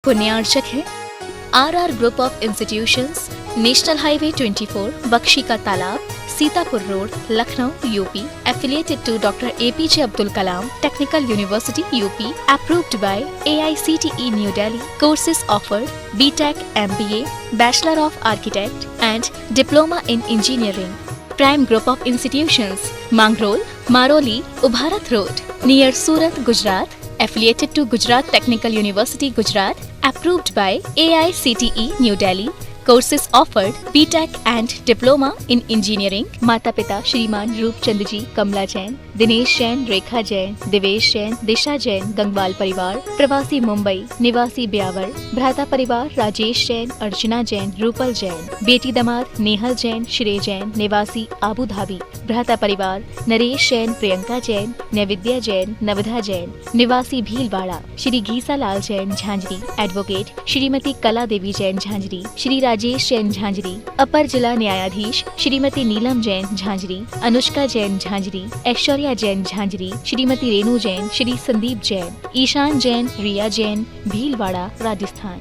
पुण्यार्चक है RR group of institutions, national highway 24, Bakshi Ka Talab, Sitapur road, Lucknow, UP. Affiliated to Dr. APJ Abdul Kalam Technical University, UP. Approved by AICTE New Delhi. Courses offered: BTech, MBA, Bachelor of Architect and Diploma in Engineering. Prime group of institutions: Mangrol, Maroli, Ubharat Road, near Surat, Gujarat. Affiliated to Gujarat Technical University, Gujarat. Approved by AICTE New Delhi. Courses offered: BTech and Diploma in Engineering. माता पिता श्रीमान रूपचंद जी, कमला जैन, दिनेश जैन, रेखा जैन, दिवेश जैन, दिशा जैन, गंगवाल परिवार, प्रवासी मुंबई, निवासी ब्यावर. भ्राता परिवार: राजेश जैन, अर्चना जैन, रूपल जैन. बेटी दामाद: नेहल जैन, श्रेय जैन, निवासी आबू धाबी. भ्राता परिवार: नरेश जैन, प्रियंका जैन, नैविद्या जैन, नवधा जैन, निवासी भीलवाड़ा. श्री घीसा लाल जैन, झांझरी. एडवोकेट श्रीमती कला देवी जैन, झांझरी. श्री राजेश जैन, झांझरी. अपर जिला न्यायाधीश श्रीमती नीलम जैन, झांझरी. अनुष्का जैन, झांझरी. ऐश्वर्या जैन, झांझरी. श्रीमती रेणु जैन, श्री संदीप जैन, ईशान जैन, रिया जैन, भीलवाड़ा, राजस्थान.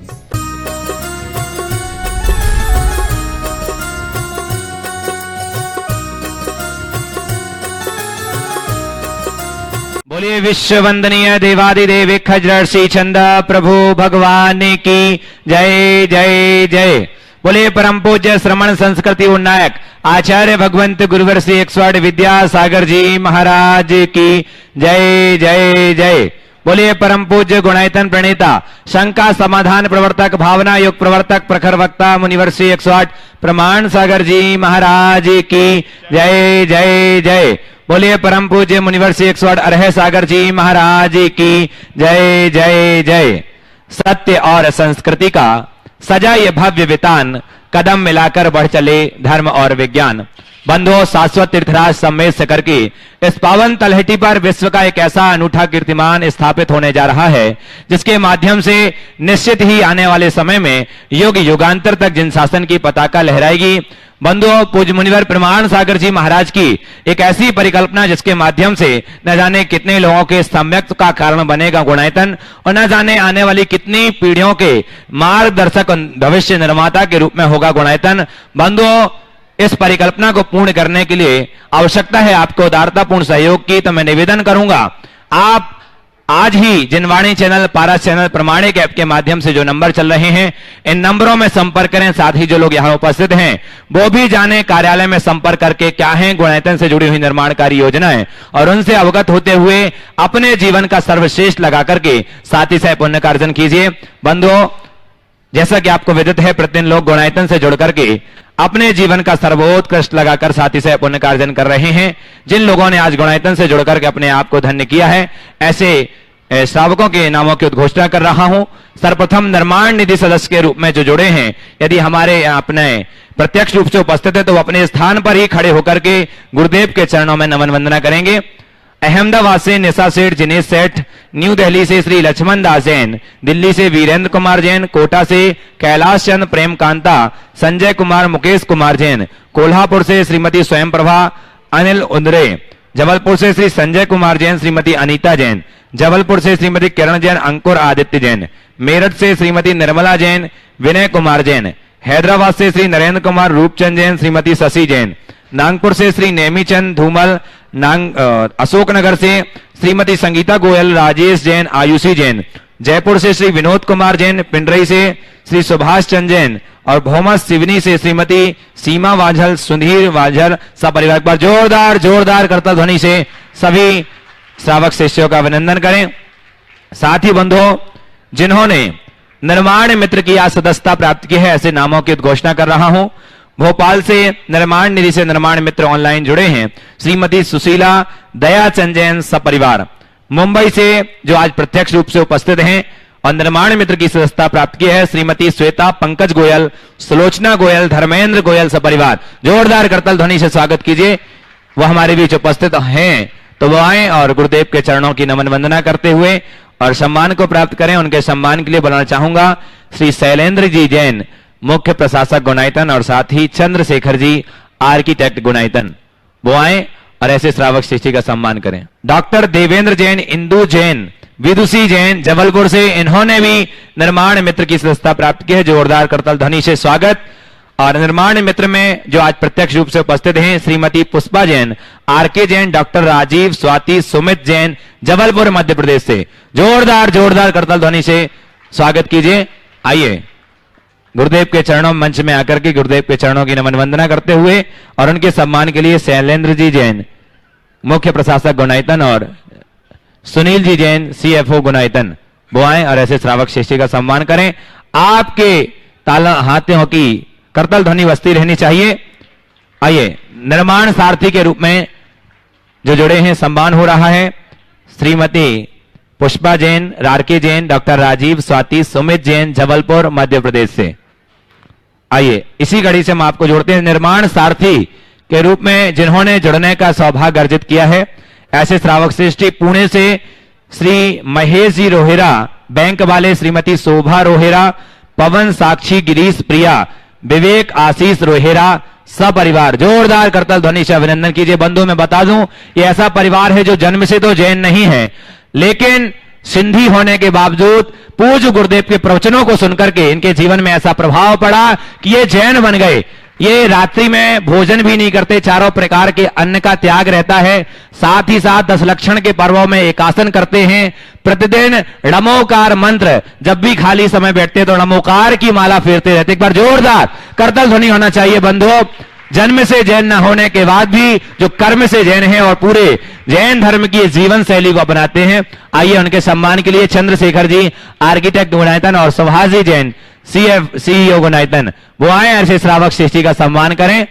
बोलिए विश्व वंदनीय देवादिदेव खजर्षि चंद प्रभु भगवान की जय जय जय. बोलिए परम पूज्य श्रमण संस्कृति उन्नायक आचार्य भगवंत गुरुवर श्री 108 विद्यासागर जी महाराज की जय जय जय. बोलिए परम पूज्य गुणायतन प्रणेता शंका समाधान प्रवर्तक भावना योग प्रवर्तक प्रखर वक्ता मुनिवर श्री 108 प्रमाण सागर जी महाराज की जय जय जय. बोलिए परम पूज्य मुनिवर श्री 108 अरह सागर जी महाराज की जय जय जय. सत्य और संस्कृति का सजा ये भव्य वितान, कदम मिलाकर बढ़ चले धर्म और विज्ञान. बंधुओं, शाश्वत तीर्थराज सम्मेद से करके इस पावन तलहटी पर विश्व का एक ऐसा अनूठा कीर्तिमान स्थापित होने जा रहा है जिसके माध्यम से निश्चित ही आने वाले समय में युग युगांतर तक जिन शासन की पताका लहराएगी. बंधुओं, पूज्य मुनिवर प्रमाण सागर जी महाराज की एक ऐसी परिकल्पना जिसके माध्यम से न जाने कितने लोगों के सम्यक्त का कारण बनेगा गुणायतन, और न जाने आने वाली कितनी पीढ़ियों के मार्गदर्शक भविष्य निर्माता के रूप में होगा गुणायतन. बंधुओं, इस परिकल्पना को पूर्ण करने के लिए आवश्यकता है आपको उदारतापूर्ण सहयोग की. तो मैं निवेदन करूंगा, आप आज ही जिनवाणी चैनल, पारस चैनल, प्रमाणिक ऐप के माध्यम से जो नंबर चल रहे हैं इन नंबरों में संपर्क करें. साथ ही जो लोग यहाँ उपस्थित हैं वो भी जाने कार्यालय में संपर्क करके क्या है गुणायतन से जुड़ी हुई निर्माणकारी योजनाएं, और उनसे अवगत होते हुए अपने जीवन का सर्वश्रेष्ठ लगा करके साथ ही साथ पुण्य कार्जन कीजिए. बंधुओं, जैसा कि आपको विदित है, प्रतिदिन लोग गुणायतन से जुड़ करके अपने जीवन का सर्वोत्कृष्ट लगाकर साथ ही साथ पुण्य कार्जन कर रहे हैं. जिन लोगों ने आज गुणायतन से जुड़कर के अपने आप को धन्य किया है, ऐसे श्रावकों के नामों की उद्घोषणा कर रहा हूं. सर्वप्रथम निर्माण निधि सदस्य के रूप में जो जुड़े हैं, यदि हमारे अपने प्रत्यक्ष रूप से उपस्थित है तो वो अपने स्थान पर ही खड़े होकर के गुरुदेव के चरणों में नमन वंदना करेंगे. अहमदाबाद से निशा सेठ, जिनेश सेठ, न्यू दिल्ली से श्री लक्ष्मण दास जैन, दिल्ली से वीरेंद्र कुमार जैन, कोटा से कैलाश चंद प्रेम कांता, संजय कुमार, मुकेश कुमार जैन, कोल्हापुर से श्रीमती स्वयं प्रभा, अनिल उंदरे, जबलपुर से श्री संजय कुमार जैन, श्रीमती अनीता जैन, जबलपुर से श्रीमती किरण जैन, अंकुर आदित्य जैन, मेरठ से श्रीमती निर्मला जैन, विनय कुमार जैन, हैदराबाद से श्री नरेंद्र कुमार, रूपचंद जैन, श्रीमती शशि जैन, नागपुर से श्री नेमीचंद धूमल, अशोकनगर से श्रीमती संगीता गोयल, राजेश जैन, आयुषी जैन, जयपुर से श्री विनोद कुमार जैन, पिंडरई से श्री सुभाष चंद जैन, और भोमस सिवनी से श्रीमती सीमा वाझल, सुधीर वाझल. सब परिवार पर जोरदार जोरदार करतल ध्वनि से सभी श्रावक शिष्यों का अभिनंदन करें. साथ ही बंधुओं, जिन्होंने निर्माण मित्र की आज सदस्यता प्राप्त की है, ऐसे नामों की घोषणा कर रहा हूं. भोपाल से निर्माण निधि से निर्माण मित्र ऑनलाइन जुड़े हैं, श्रीमती सुशीला दयाचंद जैन सपरिवार. मुंबई से जो आज प्रत्यक्ष रूप से उपस्थित हैं और निर्माण मित्र की सदस्यता प्राप्त की है, श्रीमती श्वेता पंकज गोयल, सुलोचना गोयल, धर्मेंद्र गोयल सपरिवार. जोरदार करतल ध्वनि से स्वागत कीजिए. वो हमारे बीच उपस्थित हैं तो वो आए और गुरुदेव के चरणों की नमन वंदना करते हुए और सम्मान को प्राप्त करें. उनके सम्मान के लिए बुलाना चाहूंगा श्री शैलेंद्र जी जैन, मुख्य प्रशासक गुणायतन, और साथ ही चंद्रशेखर जी, आर्किटेक्ट गुणायतन. वो आए और ऐसे श्रावक शिष्य का सम्मान करें. डॉक्टर देवेंद्र जैन, इंदू जैन, विदुषी जैन जबलपुर से, इन्होंने भी निर्माण मित्र की सदस्यता प्राप्त की है। जोरदार करतल ध्वनि से स्वागत। और निर्माण मित्र में जो आज प्रत्यक्ष रूप से उपस्थित हैं, श्रीमती पुष्पा जैन, आरके जैन, डॉक्टर राजीव, स्वाति, सुमित जैन, जबलपुर मध्य प्रदेश से। जोरदार करतल ध्वनि से स्वागत कीजिए। आइए गुरुदेव के चरणों मंच में आकर के गुरुदेव के चरणों की नमन वंदना करते हुए और उनके सम्मान के लिए शैलेंद्र जी जैन, मुख्य प्रशासक गुणायतन, और सुनील जी जैन, सीएफओ गुणायतन, वो आए और ऐसे श्रावक शिष्य का सम्मान करें। आपके ताला हाथों की करतल ध्वनि बजती रहनी चाहिए। आइए निर्माण सारथी के रूप में जो जुड़े हैं, सम्मान हो रहा है श्रीमती पुष्पा जैन, रारके जैन, डॉक्टर राजीव, स्वाति, सुमित जैन, जबलपुर मध्य प्रदेश से। आइए इसी घड़ी से हम आपको जोड़ते हैं निर्माण सारथी के रूप में जिन्होंने जुड़ने का सौभाग्य अर्जित किया है। ऐसे श्रावक श्रेष्ठी पुणे से श्री महेश जी रोहेरा, बैंक वाले श्रीमती शोभा रोहेरा, पवन, साक्षी, गिरीश, प्रिया, विवेक, आशीष रोहेरा, सपरिवार। जोरदार करतल ध्वनि से अभिनंदन कीजिए। बंधु मैं बता दूं, ये ऐसा परिवार है जो जन्म से तो जैन नहीं है, लेकिन सिंधी होने के बावजूद पूज्य गुरुदेव के प्रवचनों को सुनकर के इनके जीवन में ऐसा प्रभाव पड़ा कि ये जैन बन गए। ये रात्रि में भोजन भी नहीं करते, चारों प्रकार के अन्न का त्याग रहता है, साथ ही साथ 10 लक्षण के पर्वों में एकासन करते हैं। प्रतिदिन नमोकार मंत्र, जब भी खाली समय बैठते तो नमोकार की माला फेरते रहते। एक बार जोरदार करतल ध्वनि होना चाहिए बंधुओं। जन्म से जैन न होने के बाद भी जो कर्म से जैन है और पूरे जैन धर्म की जीवन शैली को अपनाते हैं। आइए उनके सम्मान के लिए चंद्रशेखर जी, आर्किटेक्ट गुणायतन, और सुभाष जी जैन, सीईओ गुणायतन, वो आए ऐसे श्रावक श्रेष्ठी का सम्मान करें।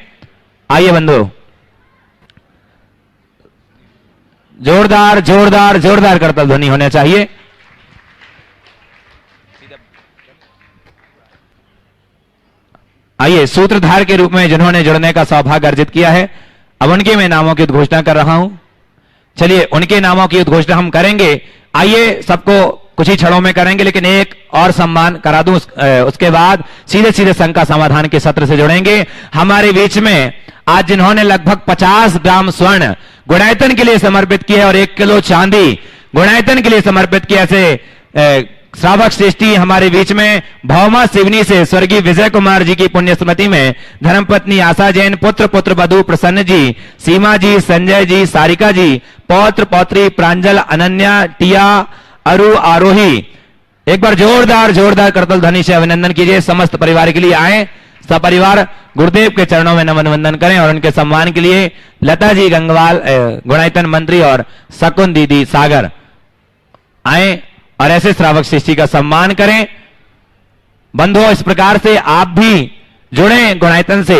आइए बंधु जोरदार करतल ध्वनि होना चाहिए। आइए सूत्रधार के रूप में जिन्होंने जुड़ने का सौभाग्य अर्जित किया है, अब उनके मैं नामों की उद्घोषणा कर रहा हूं। चलिए उनके नामों की उद्घोषणा हम करेंगे। आइए सबको कुछ ही क्षणों में करेंगे, लेकिन एक और सम्मान करा दूं, उसके बाद सीधे संघ का समाधान के सत्र से जुड़ेंगे। हमारे बीच में आज जिन्होंने लगभग 50 ग्राम स्वर्ण गुणायतन के लिए समर्पित किया और 1 किलो चांदी गुणायतन के लिए समर्पित किया, ऐसे श्रावक श्रेष्ठी हमारे बीच में भौमा सिवनी से स्वर्गीय विजय कुमार जी की पुण्य स्मृति में धर्मपत्नी आशा जैन, पुत्र वधु प्रसन्न जी, सीमा जी, संजय जी, सारिका जी, पौत्र पौत्री प्रांजल, अनन्या, टिया, अरु, आरोही। एक बार जोरदार करतल ध्वनि से अभिनंदन कीजिए। समस्त परिवार के लिए आए, सपरिवार गुरुदेव के चरणों में नमन वंदन करें और उनके सम्मान के लिए लता जी गंगवाल, गुणायतन मंत्री, और शकुन दीदी सागर आए और ऐसे श्रावक शिष्टी का सम्मान करें। बंधुओं इस प्रकार से आप भी जुड़े गुणायतन से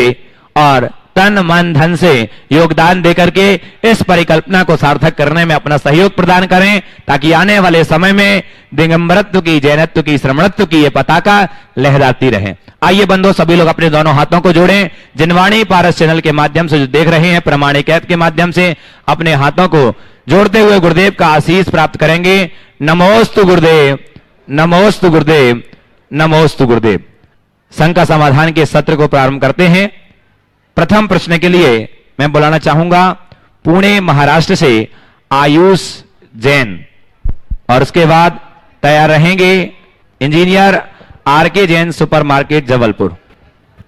और तन मन धन से योगदान देकर के इस परिकल्पना को सार्थक करने में अपना सहयोग प्रदान करें, ताकि आने वाले समय में दिगंबरत्व की, जैनत्व की, श्रमणत्व की ये पताका लहराती रहे। आइए बंधुओं सभी लोग अपने दोनों हाथों को जोड़ें। जिनवाणी पारस चैनल के माध्यम से जो देख रहे हैं, प्रमाणिकैत के माध्यम से अपने हाथों को जोड़ते हुए गुरुदेव का आशीष प्राप्त करेंगे। नमोस्तु गुरुदेव, नमोस्तु गुरुदेव, नमोस्तु गुरुदेव। संघ का समाधान के सत्र को प्रारंभ करते हैं। प्रथम प्रश्न के लिए मैं बुलाना चाहूंगा पुणे महाराष्ट्र से आयुष जैन, और उसके बाद तैयार रहेंगे engineer RK Jain, supermarket Jabalpur.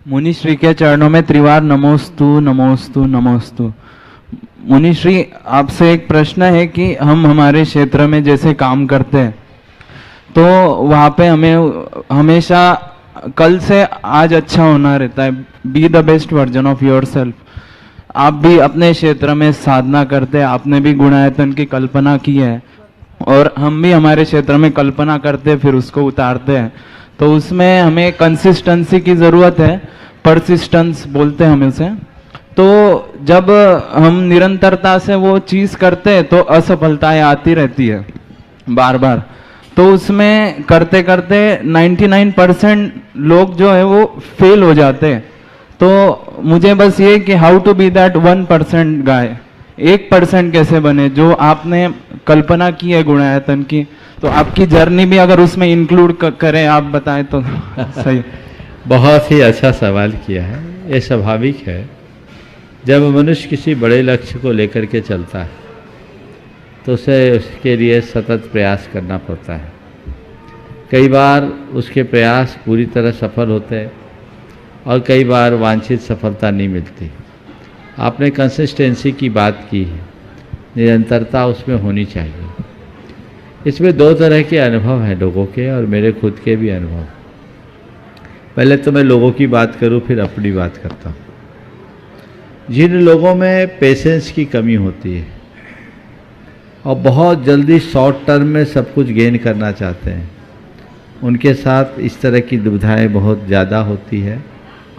Munishri के चरणों में त्रिवार नमोस्तु नमोस्तु नमोस्तु। मुनिश्री, आपसे एक प्रश्न है कि हम हमारे क्षेत्र में जैसे काम करते हैं तो वहाँ पे हमें हमेशा कल से आज अच्छा होना रहता है। Be the best version of your self. आप भी अपने क्षेत्र में साधना करते हैं, आपने भी गुणायतन की कल्पना की है और हम भी हमारे क्षेत्र में कल्पना करते हैं, फिर उसको उतारते हैं। तो उसमें हमें कंसिस्टेंसी की ज़रूरत है, परसिस्टेंस बोलते हैं हम उसे। तो जब हम निरंतरता से वो चीज़ करते हैं तो असफलताएं आती रहती है बार बार। तो उसमें करते करते 99% लोग जो है वो फेल हो जाते हैं। तो मुझे बस ये कि हाउ टू बी दैट 1% गाय, 1% कैसे बने जो आपने कल्पना की है गुणायतन की। तो आपकी जर्नी भी अगर उसमें इंक्लूड करें, आप बताएं तो सही। बहुत ही अच्छा सवाल किया है। ये स्वाभाविक है, जब मनुष्य किसी बड़े लक्ष्य को लेकर के चलता है तो उसे उसके लिए सतत प्रयास करना पड़ता है। कई बार उसके प्रयास पूरी तरह सफल होते हैं और कई बार वांछित सफलता नहीं मिलती। आपने कंसिस्टेंसी की बात की है, निरंतरता उसमें होनी चाहिए। इसमें दो तरह के अनुभव हैं लोगों के और मेरे खुद के भी अनुभव। पहले तो मैं लोगों की बात करूं, फिर अपनी बात करता हूं। जिन लोगों में पेशेंस की कमी होती है और बहुत जल्दी शॉर्ट टर्म में सब कुछ गेन करना चाहते हैं, उनके साथ इस तरह की दुविधाएं बहुत ज़्यादा होती है।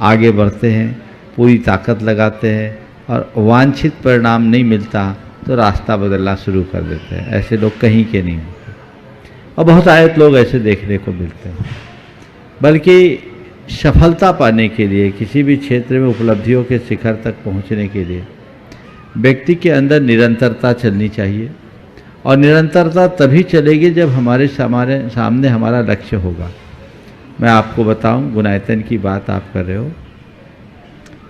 आगे बढ़ते हैं, पूरी ताकत लगाते हैं और वांछित परिणाम नहीं मिलता तो रास्ता बदलना शुरू कर देते हैं। ऐसे लोग कहीं के नहीं होते और बहुत आयत लोग ऐसे देखने को मिलते हैं। बल्कि सफलता पाने के लिए, किसी भी क्षेत्र में उपलब्धियों के शिखर तक पहुंचने के लिए व्यक्ति के अंदर निरंतरता चलनी चाहिए। और निरंतरता तभी चलेगी जब हमारे सामने हमारा लक्ष्य होगा। मैं आपको बताऊं, गुणायतन की बात आप कर रहे हो।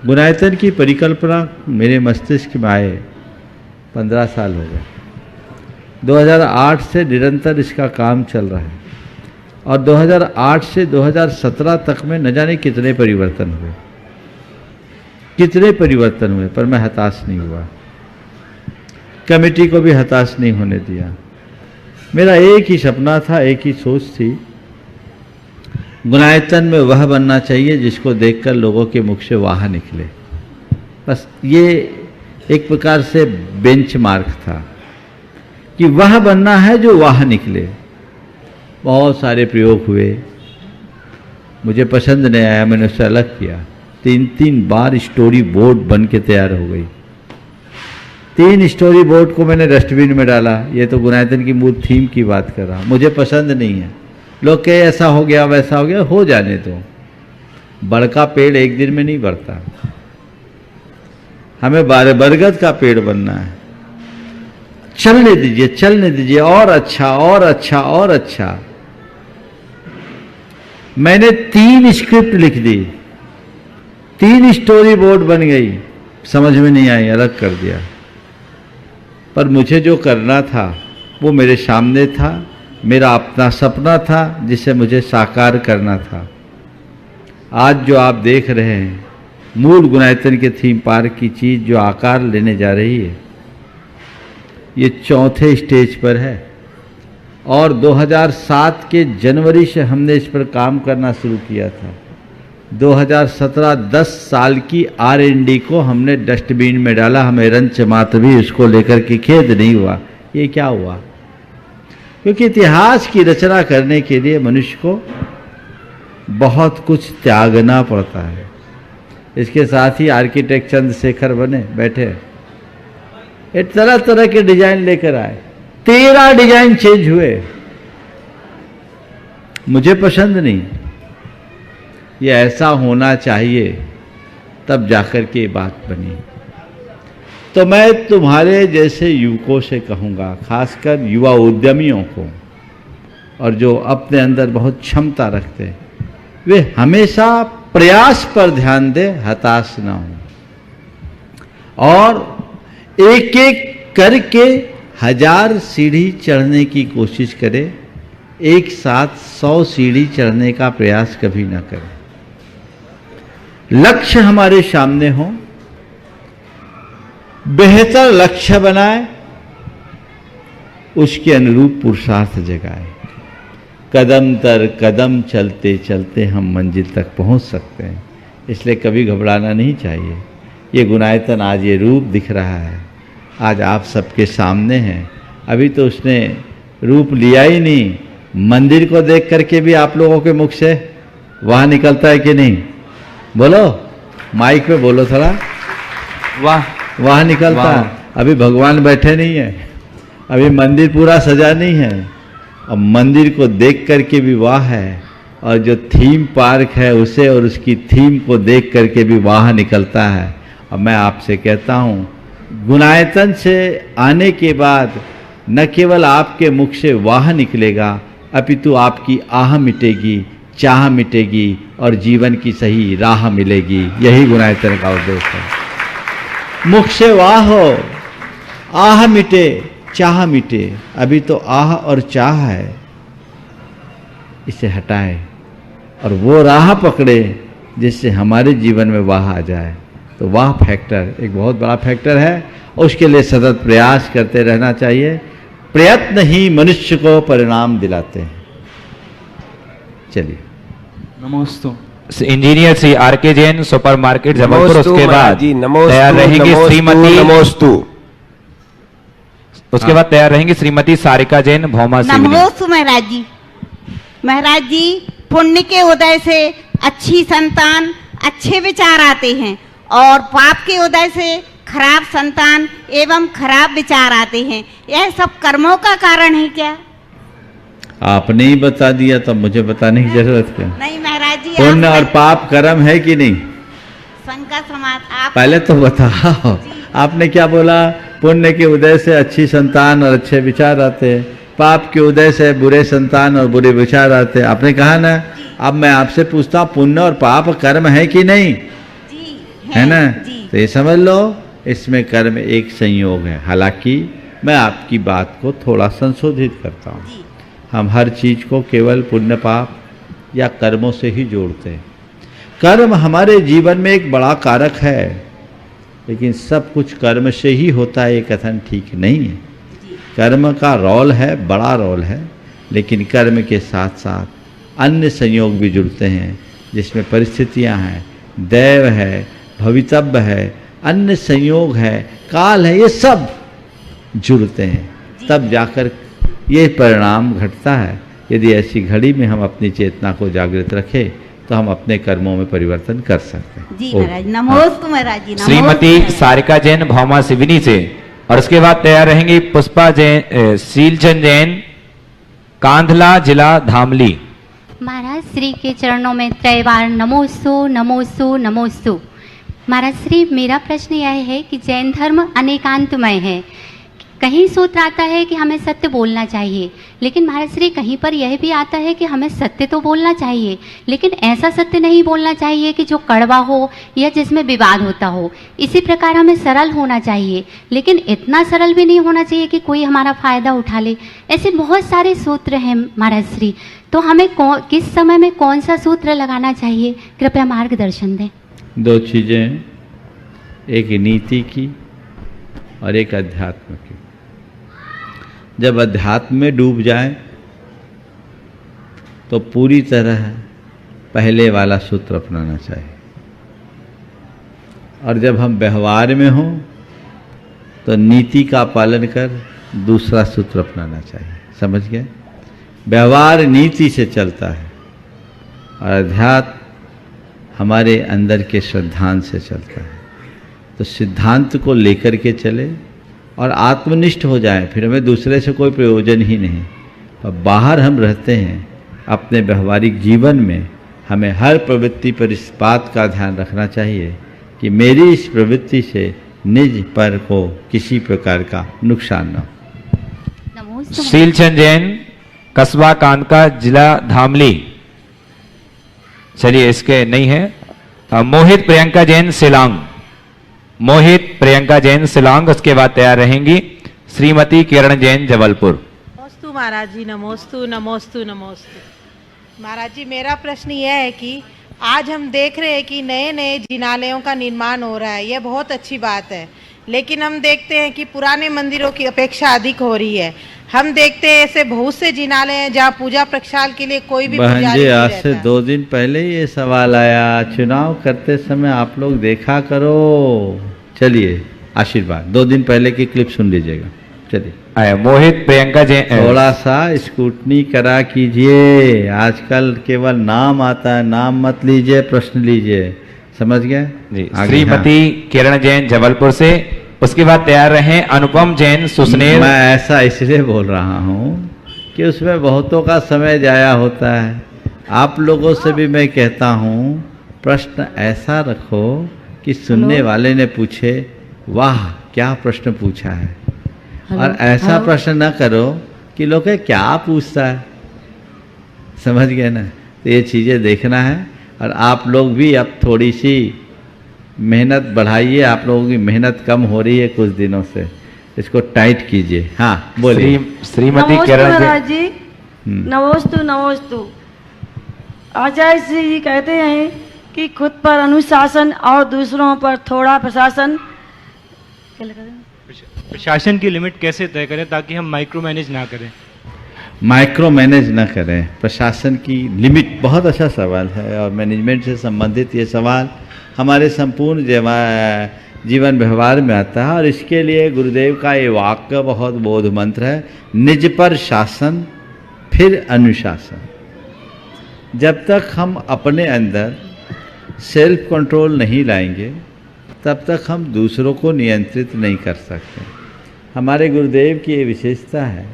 गुणायतन की परिकल्पना मेरे मस्तिष्क में आए 15 साल हो गए। 2008 से निरंतर इसका काम चल रहा है और 2008 से 2017 तक में न जाने कितने परिवर्तन हुए, पर मैं हताश नहीं हुआ। कमेटी को भी हताश नहीं होने दिया। मेरा एक ही सपना था, एक ही सोच थी, गुणायतन में वह बनना चाहिए जिसको देखकर लोगों के मुख से वाह निकले। बस ये एक प्रकार से बेंचमार्क था कि वह बनना है जो वाह निकले। बहुत सारे प्रयोग हुए, मुझे पसंद नहीं आया, मैंने उससे अलग किया। 3 बार स्टोरी बोर्ड बन के तैयार हो गई। 3 स्टोरी बोर्ड को मैंने डस्टबिन में डाला। ये तो गुणायतन की मूल थीम की बात कर रहा हूँ, मुझे पसंद नहीं है। लोग कहे ऐसा हो गया वैसा हो गया, हो जाने दो। बड़का पेड़ एक दिन में नहीं बढ़ता, हमें बरगद का पेड़ बनना है। चलने दीजिए, और अच्छा और अच्छा और अच्छा। मैंने 3 स्क्रिप्ट लिख दी, 3 स्टोरी बोर्ड बन गई, समझ में नहीं आई, अलग कर दिया। पर मुझे जो करना था वो मेरे सामने था, मेरा अपना सपना था जिसे मुझे साकार करना था। आज जो आप देख रहे हैं, मूल गुणायतन के थीम पार्क की चीज़ जो आकार लेने जा रही है, ये 4थे स्टेज पर है। और 2007 के जनवरी से हमने इस पर काम करना शुरू किया था। 2017 10 साल की R&D को हमने डस्टबिन में डाला। हमें रंच मात्र भी उसको लेकर के खेद नहीं हुआ। ये क्या हुआ? क्योंकि इतिहास की रचना करने के लिए मनुष्य को बहुत कुछ त्यागना पड़ता है। इसके साथ ही आर्किटेक्ट चंद्रशेखर बने बैठे, ये तरह तरह के डिजाइन लेकर आए। 13 डिजाइन चेंज हुए, मुझे पसंद नहीं। ये ऐसा होना चाहिए, तब जाकर के बात बनी। तो मैं तुम्हारे जैसे युवकों से कहूँगा, खासकर युवा उद्यमियों को, और जो अपने अंदर बहुत क्षमता रखते हैं, वे हमेशा प्रयास पर ध्यान दें, हताश ना हो। और एक एक करके 1000 सीढ़ी चढ़ने की कोशिश करें, एक साथ 100 सीढ़ी चढ़ने का प्रयास कभी ना करें। लक्ष्य हमारे सामने हो, बेहतर लक्ष्य बनाए, उसके अनुरूप पुरुषार्थ जगाए। कदम दर कदम चलते चलते हम मंजिल तक पहुंच सकते हैं, इसलिए कभी घबराना नहीं चाहिए। ये गुणायतन आज ये रूप दिख रहा है, आज आप सबके सामने हैं। अभी तो उसने रूप लिया ही नहीं, मंदिर को देख करके भी आप लोगों के मुख से वाह निकलता है कि नहीं? बोलो, माइक पे बोलो थोड़ा, वाह निकलता है। अभी भगवान बैठे नहीं है, अभी मंदिर पूरा सजा नहीं है, और मंदिर को देख करके भी वाह है, और जो थीम पार्क है उसे और उसकी थीम को देख करके भी वाह निकलता है। और मैं आपसे कहता हूँ, गुणायतन से आने के बाद न केवल आपके मुख से वाह निकलेगा, अपितु आपकी आह मिटेगी, चाह मिटेगी और जीवन की सही राह मिलेगी। यही गुणायतन का उद्देश्य है। मुख से वाह हो, आह मिटे, चाह मिटे, अभी तो आह और चाह है, इसे हटाए और वो राह पकड़े जिससे हमारे जीवन में वाह आ जाए। तो वाह फैक्टर एक बहुत बड़ा फैक्टर है, और उसके लिए सतत प्रयास करते रहना चाहिए। प्रयत्न ही मनुष्य को परिणाम दिलाते हैं। चलिए, नमोस्तु। इंजीनियर श्री आर के जैन, सुपर मार्केट जबलपुर। नमोस्तु उसके बाद महाराज जी, नमोस्तु, तैयार रहेंगी नमोस्तु, श्रीमती नमोस्तु। उसके बाद तैयार रहेंगी श्रीमती सारिका जैन, भौमा सिवनी। नमोस्तु महाराज जी। महाराज जी, पुण्य के उदय से अच्छी संतान, अच्छे विचार आते हैं, और पाप के उदय से खराब संतान एवं खराब विचार आते हैं। यह सब कर्मों का कारण है क्या? आपने ही बता दिया, तो मुझे बताने की जरूरत क्या? नहीं महाराज जी, पुण्य आप और पाप कर्म है कि नहीं? शंका समाज आप पहले तो बताओ, आपने क्या बोला? पुण्य के उदय से अच्छी संतान और अच्छे विचार आते हैं, पाप के उदय से बुरे संतान और बुरे विचार आते हैं। आपने कहा ना। अब मैं आपसे पूछता हूँ, पुण्य और पाप कर्म है कि नहीं? जी है ना? जी। तो ये समझ लो, इसमें कर्म एक संयोग है। हालांकि मैं आपकी बात को थोड़ा संशोधित करता हूँ। जी। हम हर चीज को केवल पुण्य पाप या कर्मों से ही जोड़ते हैं। कर्म हमारे जीवन में एक बड़ा कारक है, लेकिन सब कुछ कर्म से ही होता है, ये कथन ठीक नहीं है। कर्म का रोल है, बड़ा रोल है, लेकिन कर्म के साथ साथ अन्य संयोग भी जुड़ते हैं, जिसमें परिस्थितियां हैं, दैव है, भवितव्य है, अन्य संयोग है, काल है, ये सब जुड़ते हैं, तब जाकर ये परिणाम घटता है। यदि ऐसी घड़ी में हम अपनी चेतना को जागृत रखें तो हम अपने कर्मों में परिवर्तन कर सकते हैं। जी महाराज, नमोस्तु महाराज जी। नमोस्तु श्रीमती महाराज। सारिका जैन, भौमा सिवनी से। और उसके बाद तैयार रहेंगी पुष्पा जैन, शीलचंद जैन, कांधला, जिला धामली। महाराज श्री के चरणों में त्रैवार नमोस्तु नमोस्तु नमोस्तु। महाराज श्री, मेरा प्रश्न यह है कि जैन धर्म अनेकांतमय है। कहीं सूत्र आता है कि हमें सत्य बोलना चाहिए, लेकिन महाराज श्री कहीं पर यह भी आता है कि हमें सत्य तो बोलना चाहिए, लेकिन ऐसा सत्य नहीं बोलना चाहिए कि जो कड़वा हो या जिसमें विवाद होता हो। इसी प्रकार हमें सरल होना चाहिए, लेकिन इतना सरल भी नहीं होना चाहिए कि कोई हमारा फायदा उठा ले। ऐसे बहुत सारे सूत्र हैं महाराज श्री, तो हमें किस समय में कौन सा सूत्र लगाना चाहिए, कृपया मार्गदर्शन दें। दो चीजें, एक नीति की और एक अध्यात्म की। जब अध्यात्म में डूब जाए तो पूरी तरह पहले वाला सूत्र अपनाना चाहिए, और जब हम व्यवहार में हों तो नीति का पालन कर दूसरा सूत्र अपनाना चाहिए। समझ गए? व्यवहार नीति से चलता है और अध्यात्म हमारे अंदर के सिद्धांत से चलता है। तो सिद्धांत को लेकर के चले और आत्मनिष्ठ हो जाए, फिर हमें दूसरे से कोई प्रयोजन ही नहीं। और बाहर हम रहते हैं, अपने व्यवहारिक जीवन में हमें हर प्रवृत्ति पर इस बात का ध्यान रखना चाहिए कि मेरी इस प्रवृत्ति से निज पर को किसी प्रकार का नुकसान न हो। नमोस्तु। शीलचंद जैन, कस्बा कांदका, जिला धामली। चलिए, इसके नहीं है। मोहित प्रियंका जैन, शिलांग। मोहित प्रियंका जैन, शिलांग। उसके बाद तैयार रहेंगी श्रीमती किरण जैन, जबलपुर। नमोस्तु महाराज जी, नमोस्तु नमोस्तु नमोस्तु। महाराज जी, मेरा प्रश्न यह है कि आज हम देख रहे हैं कि नए नए जिनालयों का निर्माण हो रहा है, यह बहुत अच्छी बात है, लेकिन हम देखते हैं कि पुराने मंदिरों की अपेक्षा अधिक हो रही है। हम देखते हैं ऐसे बहुत से जिनालय हैं जहाँ पूजा प्रक्षाल के लिए कोई भी बहन पुजारी जी, नहीं आज रहता से है। 2 दिन पहले ये सवाल आया, चुनाव करते समय आप लोग देखा करो। चलिए, आशीर्वाद 2 दिन पहले की क्लिप सुन लीजिएगा। चलिए, मोहित प्रियंका जैन, थोड़ा सा स्क्रूटनी करा कीजिए। आजकल केवल नाम आता है, नाम मत लीजिए, प्रश्न लीजिए। समझ गए जी। आगे, श्रीमती किरण जैन, जबलपुर से। उसके बाद तैयार रहे अनुपम जैन, सुसनेर। मैं ऐसा इसलिए बोल रहा हूँ कि उसमें बहुतों का समय जाया होता है। आप लोगों से भी मैं कहता हूँ, प्रश्न ऐसा रखो कि सुनने वाले ने पूछे, वाह क्या प्रश्न पूछा है, और ऐसा प्रश्न न करो कि लोग क्या पूछता है। समझ गए ना? तो ये चीज़ें देखना है, और आप लोग भी अब थोड़ी सी मेहनत बढ़ाइए। आप लोगों की मेहनत कम हो रही है कुछ दिनों से, इसको टाइट कीजिए। हाँ बोलिए। श्रीमती नमोस्तु किरण महाराज जी, नमोस्तु नमोस्तु। आचार्य श्री जी कहते हैं कि खुद पर अनुशासन और दूसरों पर थोड़ा प्रशासन। प्रशासन की लिमिट कैसे तय करें ताकि हम माइक्रो मैनेज ना करें? माइक्रो मैनेज न करें, प्रशासन की लिमिट, बहुत अच्छा सवाल है और मैनेजमेंट से संबंधित ये सवाल हमारे संपूर्ण जीवन व्यवहार में आता है। और इसके लिए गुरुदेव का ये वाक्य बहुत बोध मंत्र है, निज पर शासन फिर अनुशासन। जब तक हम अपने अंदर सेल्फ कंट्रोल नहीं लाएंगे तब तक हम दूसरों को नियंत्रित नहीं कर सकते। हमारे गुरुदेव की ये विशेषता है,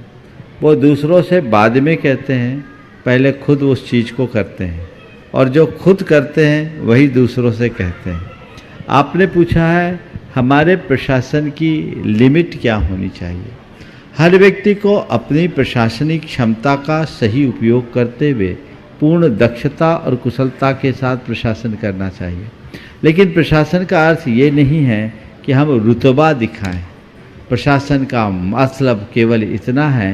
वो दूसरों से बाद में कहते हैं, पहले खुद उस चीज़ को करते हैं और जो खुद करते हैं वही दूसरों से कहते हैं। आपने पूछा है हमारे प्रशासन की लिमिट क्या होनी चाहिए। हर व्यक्ति को अपनी प्रशासनिक क्षमता का सही उपयोग करते हुए पूर्ण दक्षता और कुशलता के साथ प्रशासन करना चाहिए। लेकिन प्रशासन का अर्थ ये नहीं है कि हम रुतबा दिखाएं। प्रशासन का मतलब केवल इतना है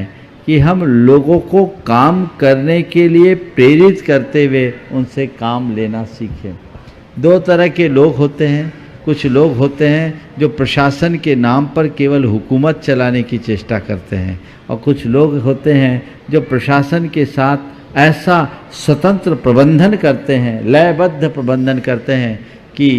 कि हम लोगों को काम करने के लिए प्रेरित करते हुए उनसे काम लेना सीखें। दो तरह के लोग होते हैं। कुछ लोग होते हैं जो प्रशासन के नाम पर केवल हुकूमत चलाने की चेष्टा करते हैं और कुछ लोग होते हैं जो प्रशासन के साथ ऐसा स्वतंत्र प्रबंधन करते हैं, लयबद्ध प्रबंधन करते हैं कि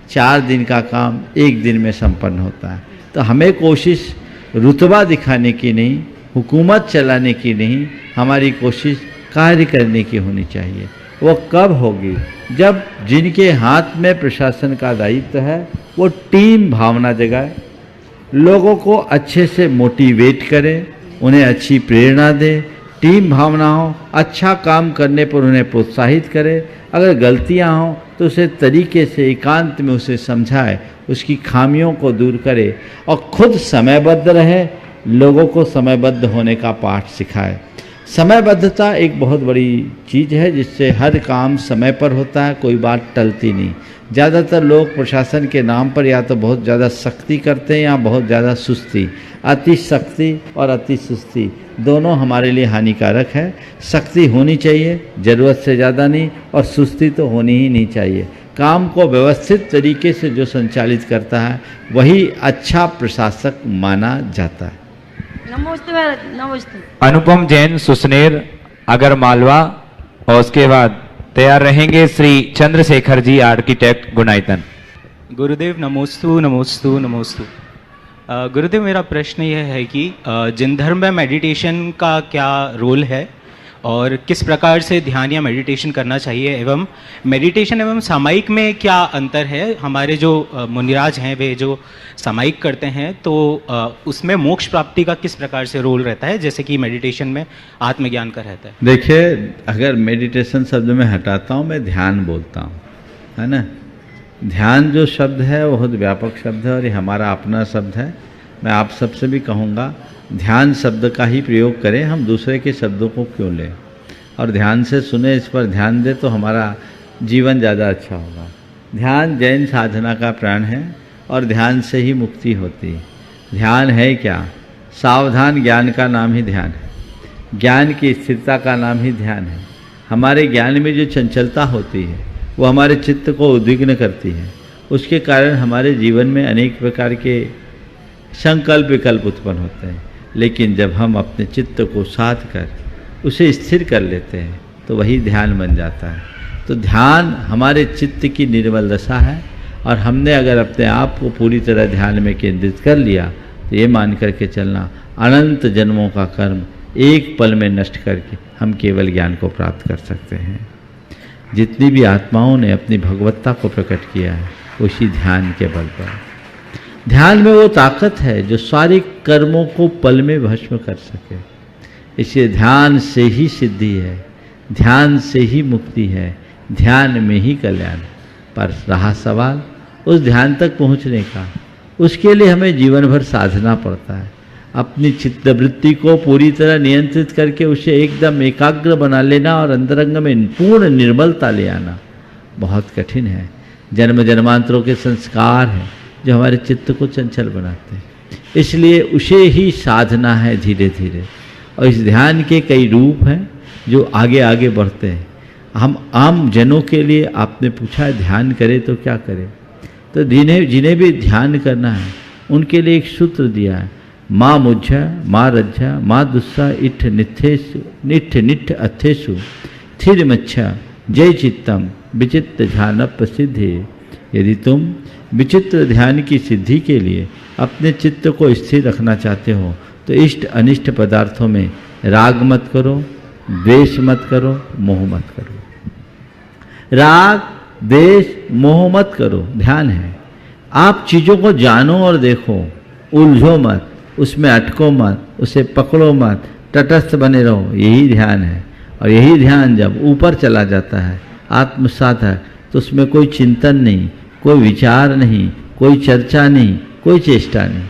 4 दिन का काम 1 दिन में संपन्न होता है। तो हमें कोशिश रुतबा दिखाने की नहीं, हुकूमत चलाने की नहीं, हमारी कोशिश कार्य करने की होनी चाहिए। वो कब होगी? जब जिनके हाथ में प्रशासन का दायित्व है वो टीम भावना जगाए, लोगों को अच्छे से मोटिवेट करें, उन्हें अच्छी प्रेरणा दें, टीम भावना हो, अच्छा काम करने पर उन्हें प्रोत्साहित करें। अगर गलतियां हों तो उसे तरीके से एकांत में उसे समझाए, उसकी खामियों को दूर करे और खुद समयबद्ध रहे, लोगों को समयबद्ध होने का पाठ सिखाए। समयबद्धता एक बहुत बड़ी चीज़ है जिससे हर काम समय पर होता है, कोई बात टलती नहीं। ज़्यादातर लोग प्रशासन के नाम पर या तो बहुत ज़्यादा सख्ती करते हैं या बहुत ज़्यादा सुस्ती। अति सख्ती और अति सुस्ती दोनों हमारे लिए हानिकारक है। सख्ती होनी चाहिए, ज़रूरत से ज़्यादा नहीं, और सुस्ती तो होनी ही नहीं चाहिए। काम को व्यवस्थित तरीके से जो संचालित करता है वही अच्छा प्रशासक माना जाता है। नमस्ते महाराज, नमस्ते। अनुपम जैन सुसनेर अगर मालवा, और उसके बाद तैयार रहेंगे श्री चंद्रशेखर जी आर्किटेक्ट गुनाइतन। गुरुदेव नमोस्तु नमोस्तु नमोस्तु। गुरुदेव मेरा प्रश्न यह है कि जिन धर्म में मेडिटेशन का क्या रोल है और किस प्रकार से ध्यान या मेडिटेशन करना चाहिए, एवं मेडिटेशन एवं सामायिक में क्या अंतर है। हमारे जो मुनिराज हैं वे जो सामायिक करते हैं तो उसमें मोक्ष प्राप्ति का किस प्रकार से रोल रहता है, जैसे कि मेडिटेशन में आत्मज्ञान का रहता है। देखिए, अगर मेडिटेशन शब्द में हटाता हूँ, मैं ध्यान बोलता हूँ, है ना। ध्यान जो शब्द है वो बहुत व्यापक शब्द है और ये हमारा अपना शब्द है। मैं आप सबसे भी कहूँगा ध्यान शब्द का ही प्रयोग करें, हम दूसरे के शब्दों को क्यों लें, और ध्यान से सुने, इस पर ध्यान दें तो हमारा जीवन ज़्यादा अच्छा होगा। ध्यान जैन साधना का प्राण है और ध्यान से ही मुक्ति होती है। ध्यान है क्या? सावधान ज्ञान का नाम ही ध्यान है, ज्ञान की स्थिरता का नाम ही ध्यान है। हमारे ज्ञान में जो चंचलता होती है वो हमारे चित्त को उद्विग्न करती है, उसके कारण हमारे जीवन में अनेक प्रकार के संकल्प विकल्प उत्पन्न होते हैं। लेकिन जब हम अपने चित्त को साध कर उसे स्थिर कर लेते हैं तो वही ध्यान बन जाता है। तो ध्यान हमारे चित्त की निर्मल दशा है और हमने अगर अपने आप को पूरी तरह ध्यान में केंद्रित कर लिया तो ये मान करके चलना, अनंत जन्मों का कर्म एक पल में नष्ट करके हम केवल ज्ञान को प्राप्त कर सकते हैं। जितनी भी आत्माओं ने अपनी भगवत्ता को प्रकट किया है उसी ध्यान के बल पर। ध्यान में वो ताकत है जो सारे कर्मों को पल में भस्म कर सके। इसलिए ध्यान से ही सिद्धि है, ध्यान से ही मुक्ति है, ध्यान में ही कल्याण। पर रहा सवाल उस ध्यान तक पहुंचने का, उसके लिए हमें जीवन भर साधना पड़ता है। अपनी चित्तवृत्ति को पूरी तरह नियंत्रित करके उसे एकदम एकाग्र बना लेना और अंतरंग में पूर्ण निर्मलता ले आना बहुत कठिन है। जन्म जन्मांतरों के संस्कार हैं जो हमारे चित्त को चंचल बनाते हैं। इसलिए उसे ही साधना है धीरे धीरे। और इस ध्यान के कई रूप हैं जो आगे आगे बढ़ते हैं। हम आम जनों के लिए आपने पूछा ध्यान करें तो क्या करें, तो जिन्हें भी ध्यान करना है उनके लिए एक सूत्र दिया है, माँ मुझ्झा माँ रज्झा माँ दुस्सा इठ निथेशु निठ निठ अथेशु थिर मच्छा जय चित्तम विचित्र ध्यान प्रसिद्धि। यदि तुम विचित्र ध्यान की सिद्धि के लिए अपने चित्त को स्थिर रखना चाहते हो तो इष्ट अनिष्ट पदार्थों में राग मत करो, द्वेष मत करो, मोह मत करो। राग द्वेष मोह मत करो, ध्यान है। आप चीज़ों को जानो और देखो, उलझो मत, उसमें अटको मत, उसे पकड़ो मत, तटस्थ बने रहो, यही ध्यान है। और यही ध्यान जब ऊपर चला जाता है आत्मसाधक, तो उसमें कोई चिंतन नहीं, कोई विचार नहीं, कोई चर्चा नहीं, कोई चेष्टा नहीं।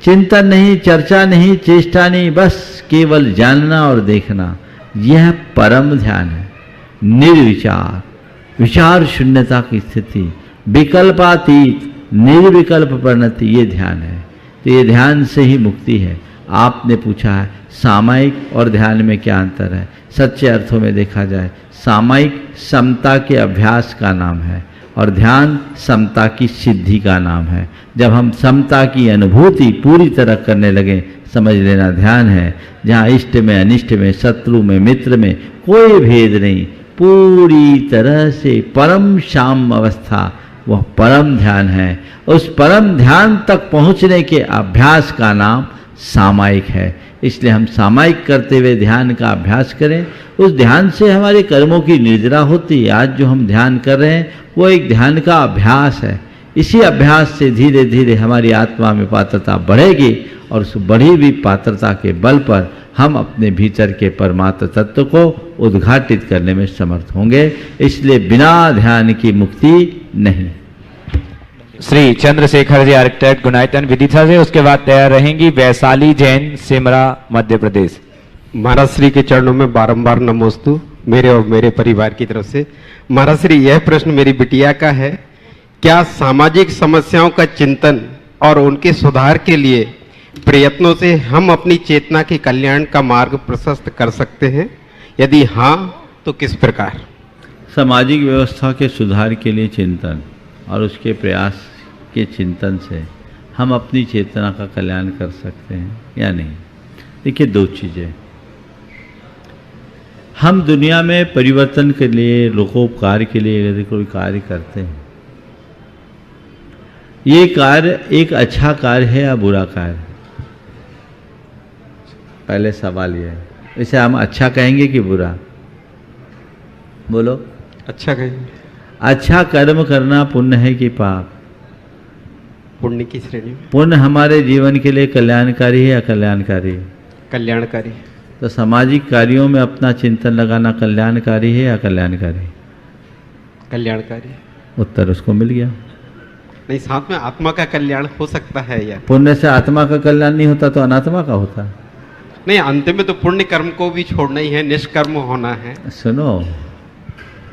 चिंतन नहीं, चर्चा नहीं, चेष्टा नहीं, बस केवल जानना और देखना, यह परम ध्यान है। निर्विचार, विचार शून्यता की स्थिति, विकल्पातीत, निर्विकल्प परिणति, ये ध्यान है। तो ये ध्यान से ही मुक्ति है। आपने पूछा है सामायिक और ध्यान में क्या अंतर है। सच्चे अर्थों में देखा जाए, सामायिक समता के अभ्यास का नाम है और ध्यान समता की सिद्धि का नाम है। जब हम समता की अनुभूति पूरी तरह करने लगे, समझ लेना ध्यान है। जहाँ इष्ट में अनिष्ट में, शत्रु में मित्र में कोई भेद नहीं, पूरी तरह से परम शाम अवस्था, वह परम ध्यान है। उस परम ध्यान तक पहुँचने के अभ्यास का नाम सामायिक है। इसलिए हम सामायिक करते हुए ध्यान का अभ्यास करें। उस ध्यान से हमारे कर्मों की निर्जरा होती है। आज जो हम ध्यान कर रहे हैं वो एक ध्यान का अभ्यास है। इसी अभ्यास से धीरे धीरे हमारी आत्मा में पात्रता बढ़ेगी और उस बढ़ी हुई पात्रता के बल पर हम अपने भीतर के परमात्म तत्व को उद्घाटित करने में समर्थ होंगे। इसलिए बिना ध्यान की मुक्ति नहीं। श्री चंद्रशेखर जी आर्किटेक्ट गुनायतन विदिशा से, उसके बाद तैयार रहेंगी वैशाली जैन सिमरा मध्य प्रदेश। महाराज श्री के चरणों में बारंबार नमोस्तु मेरे और मेरे परिवार की तरफ से। महाराज श्री, यह प्रश्न मेरी बिटिया का है, क्या सामाजिक समस्याओं का चिंतन और उनके सुधार के लिए प्रयत्नों से हम अपनी चेतना के कल्याण का मार्ग प्रशस्त कर सकते हैं? यदि हाँ तो किस प्रकार? सामाजिक व्यवस्था के सुधार के लिए चिंतन और उसके प्रयास के चिंतन से हम अपनी चेतना का कल्याण कर सकते हैं या नहीं? देखिए, दो चीज़ें। हम दुनिया में परिवर्तन के लिए, लोकोपकार के लिए यदि कोई कार्य करते हैं, ये कार्य एक अच्छा कार्य है या बुरा कार्य? पहले सवाल ये है। इसे हम अच्छा कहेंगे कि बुरा? बोलो। अच्छा कहेंगे। अच्छा कर्म करना पुण्य है कि पाप? पुण्य की श्रेणी में। पुण्य हमारे जीवन के लिए कल्याणकारी है या अकल्याणकारी? कल्याणकारी। तो सामाजिक कार्यों में अपना चिंतन लगाना कल्याणकारी है या कल्याणकारी? कल्याणकारी। उत्तर उसको मिल गया। नहीं, साथ में आत्मा का कल्याण हो सकता है या? पुण्य से आत्मा का कल्याण नहीं होता तो अनात्मा का होता। नहीं, अंत में तो पुण्य कर्म को भी छोड़ना ही है, निष्कर्म होना है। सुनो,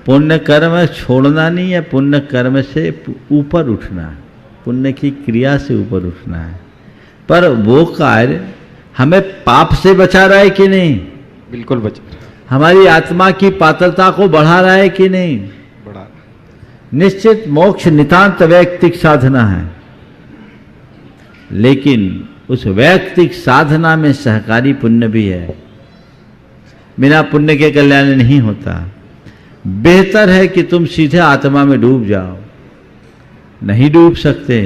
पुण्य कर्म छोड़ना नहीं है, पुण्य कर्म से ऊपर उठना है, पुण्य की क्रिया से ऊपर उठना है। पर वो कार्य हमें पाप से बचा रहा है कि नहीं? बिल्कुल बचा रहा है। हमारी आत्मा की पात्रता को बढ़ा रहा है कि नहीं? बढ़ा रहा। निश्चित मोक्ष नितांत वैयक्तिक साधना है, लेकिन उस वैयक्तिक साधना में सहकारी पुण्य भी है। बिना पुण्य के कल्याण नहीं होता। बेहतर है कि तुम सीधे आत्मा में डूब जाओ। नहीं डूब सकते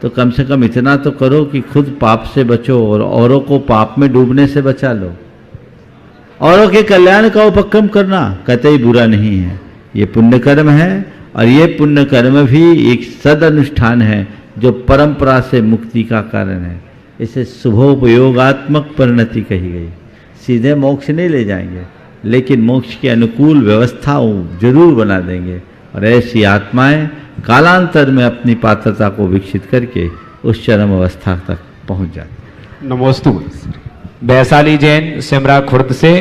तो कम से कम इतना तो करो कि खुद पाप से बचो और औरों को पाप में डूबने से बचा लो। औरों के कल्याण का उपक्रम करना कतई बुरा नहीं है, ये पुण्य कर्म है। और ये पुण्य कर्म भी एक सद अनुष्ठान है जो परंपरा से मुक्ति का कारण है। इसे शुभोपयोगात्मक परिणति कही गई। सीधे मोक्ष नहीं ले जाएंगे, लेकिन मोक्ष के अनुकूल व्यवस्था जरूर बना देंगे। और ऐसी आत्माएं कालांतर में अपनी पात्रता को विकसित करके उस चरम अवस्था तक पहुंच जाती। नमोस्तु। वैशाली जैन सिमरा खुर्द से,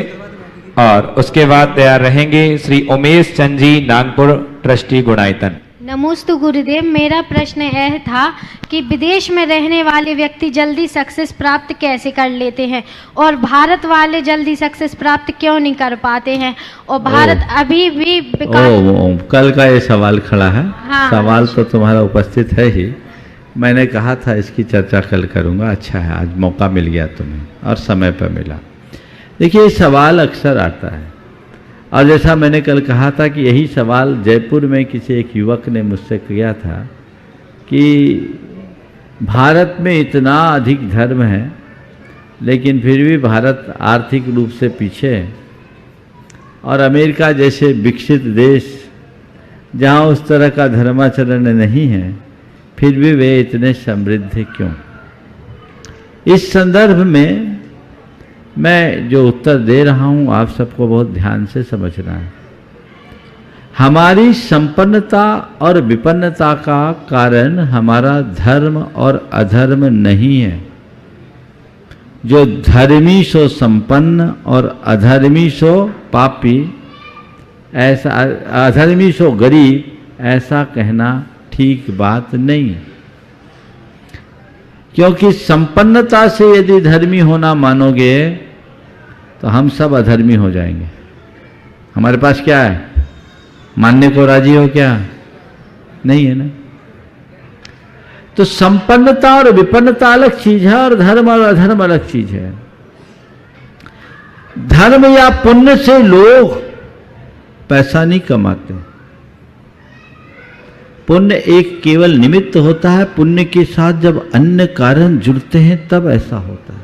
और उसके बाद तैयार रहेंगे श्री उमेश चंद जी नागपुर ट्रस्टी गुणायतन। नमोस्तु गुरुदेव, मेरा प्रश्न यह था कि विदेश में रहने वाले व्यक्ति जल्दी सक्सेस प्राप्त कैसे कर लेते हैं और भारत वाले जल्दी सक्सेस प्राप्त क्यों नहीं कर पाते हैं, और भारत अभी भी कल का ये सवाल खड़ा है। हाँ, सवाल तो तुम्हारा उपस्थित है ही। मैंने कहा था इसकी चर्चा कल करूँगा। अच्छा है आज मौका मिल गया तुम्हें और समय पर मिला। देखिए, ये सवाल अक्सर आता है और जैसा मैंने कल कहा था कि यही सवाल जयपुर में किसी एक युवक ने मुझसे किया था कि भारत में इतना अधिक धर्म है लेकिन फिर भी भारत आर्थिक रूप से पीछे है, और अमेरिका जैसे विकसित देश जहाँ उस तरह का धर्माचरण नहीं है फिर भी वे इतने समृद्ध क्यों। इस संदर्भ में मैं जो उत्तर दे रहा हूँ आप सबको बहुत ध्यान से समझना है। हमारी संपन्नता और विपन्नता का कारण हमारा धर्म और अधर्म नहीं है। जो धर्मी सो संपन्न और अधर्मी सो पापी, ऐसा अधर्मी सो गरीब, ऐसा कहना ठीक बात नहीं। क्योंकि संपन्नता से यदि धर्मी होना मानोगे तो हम सब अधर्मी हो जाएंगे। हमारे पास क्या है, मानने को राजी हो क्या? नहीं है ना। तो संपन्नता और विपन्नता अलग चीज है और धर्म और अधर्म अलग चीज है। धर्म या पुण्य से लोग पैसा नहीं कमाते। पुण्य एक केवल निमित्त होता है। पुण्य के साथ जब अन्य कारण जुड़ते हैं तब ऐसा होता है।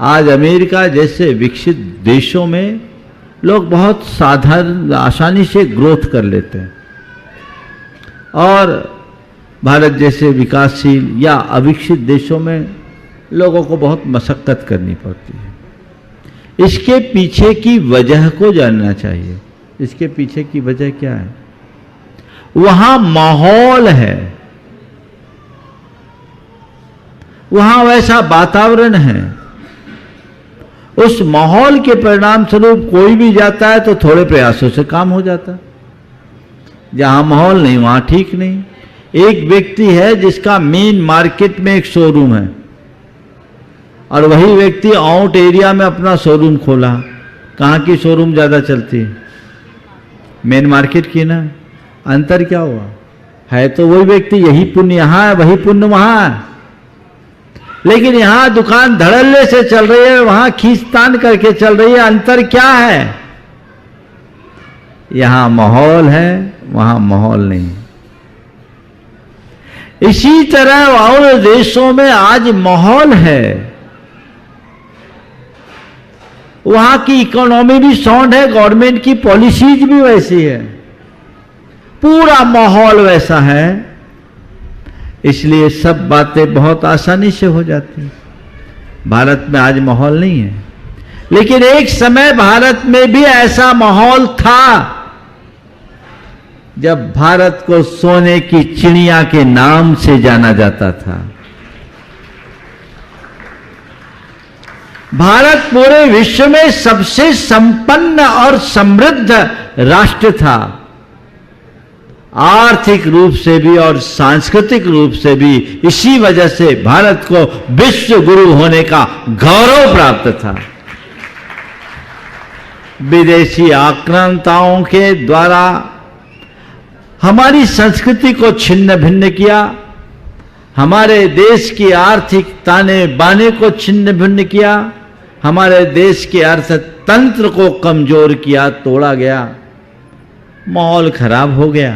आज अमेरिका जैसे विकसित देशों में लोग बहुत साधारण आसानी से ग्रोथ कर लेते हैं और भारत जैसे विकासशील या अविकसित देशों में लोगों को बहुत मशक्कत करनी पड़ती है। इसके पीछे की वजह को जानना चाहिए। इसके पीछे की वजह क्या है? वहां माहौल है, वहां वैसा वातावरण है। उस माहौल के परिणाम स्वरूप कोई भी जाता है तो थोड़े प्रयासों से काम हो जाता है। जहां माहौल नहीं वहां ठीक नहीं। एक व्यक्ति है जिसका मेन मार्केट में एक शोरूम है और वही व्यक्ति आउट एरिया में अपना शोरूम खोला। कहाँ की शोरूम ज्यादा चलती है? मेन मार्केट की ना। अंतर क्या हुआ? है तो वही व्यक्ति, यही पुण्य यहां है वही पुण्य वहां है, लेकिन यहां दुकान धड़ल्ले से चल रही है, वहां खींचतान करके चल रही है। अंतर क्या है? यहां माहौल है वहां माहौल नहीं। इसी तरह और देशों में आज माहौल है, वहां की इकोनॉमी भी साउंड है, गवर्नमेंट की पॉलिसीज भी वैसी है, पूरा माहौल वैसा है, इसलिए सब बातें बहुत आसानी से हो जाती हैं। भारत में आज माहौल नहीं है, लेकिन एक समय भारत में भी ऐसा माहौल था जब भारत को सोने की चिड़िया के नाम से जाना जाता था। भारत पूरे विश्व में सबसे संपन्न और समृद्ध राष्ट्र था। आर्थिक रूप से भी और सांस्कृतिक रूप से भी इसी वजह से भारत को विश्व गुरु होने का गौरव प्राप्त था। विदेशी आक्रांताओं के द्वारा हमारी संस्कृति को छिन्न भिन्न किया, हमारे देश की आर्थिक ताने बाने को छिन्न भिन्न किया, हमारे देश के अर्थतंत्र को कमजोर किया, तोड़ा गया, माहौल खराब हो गया।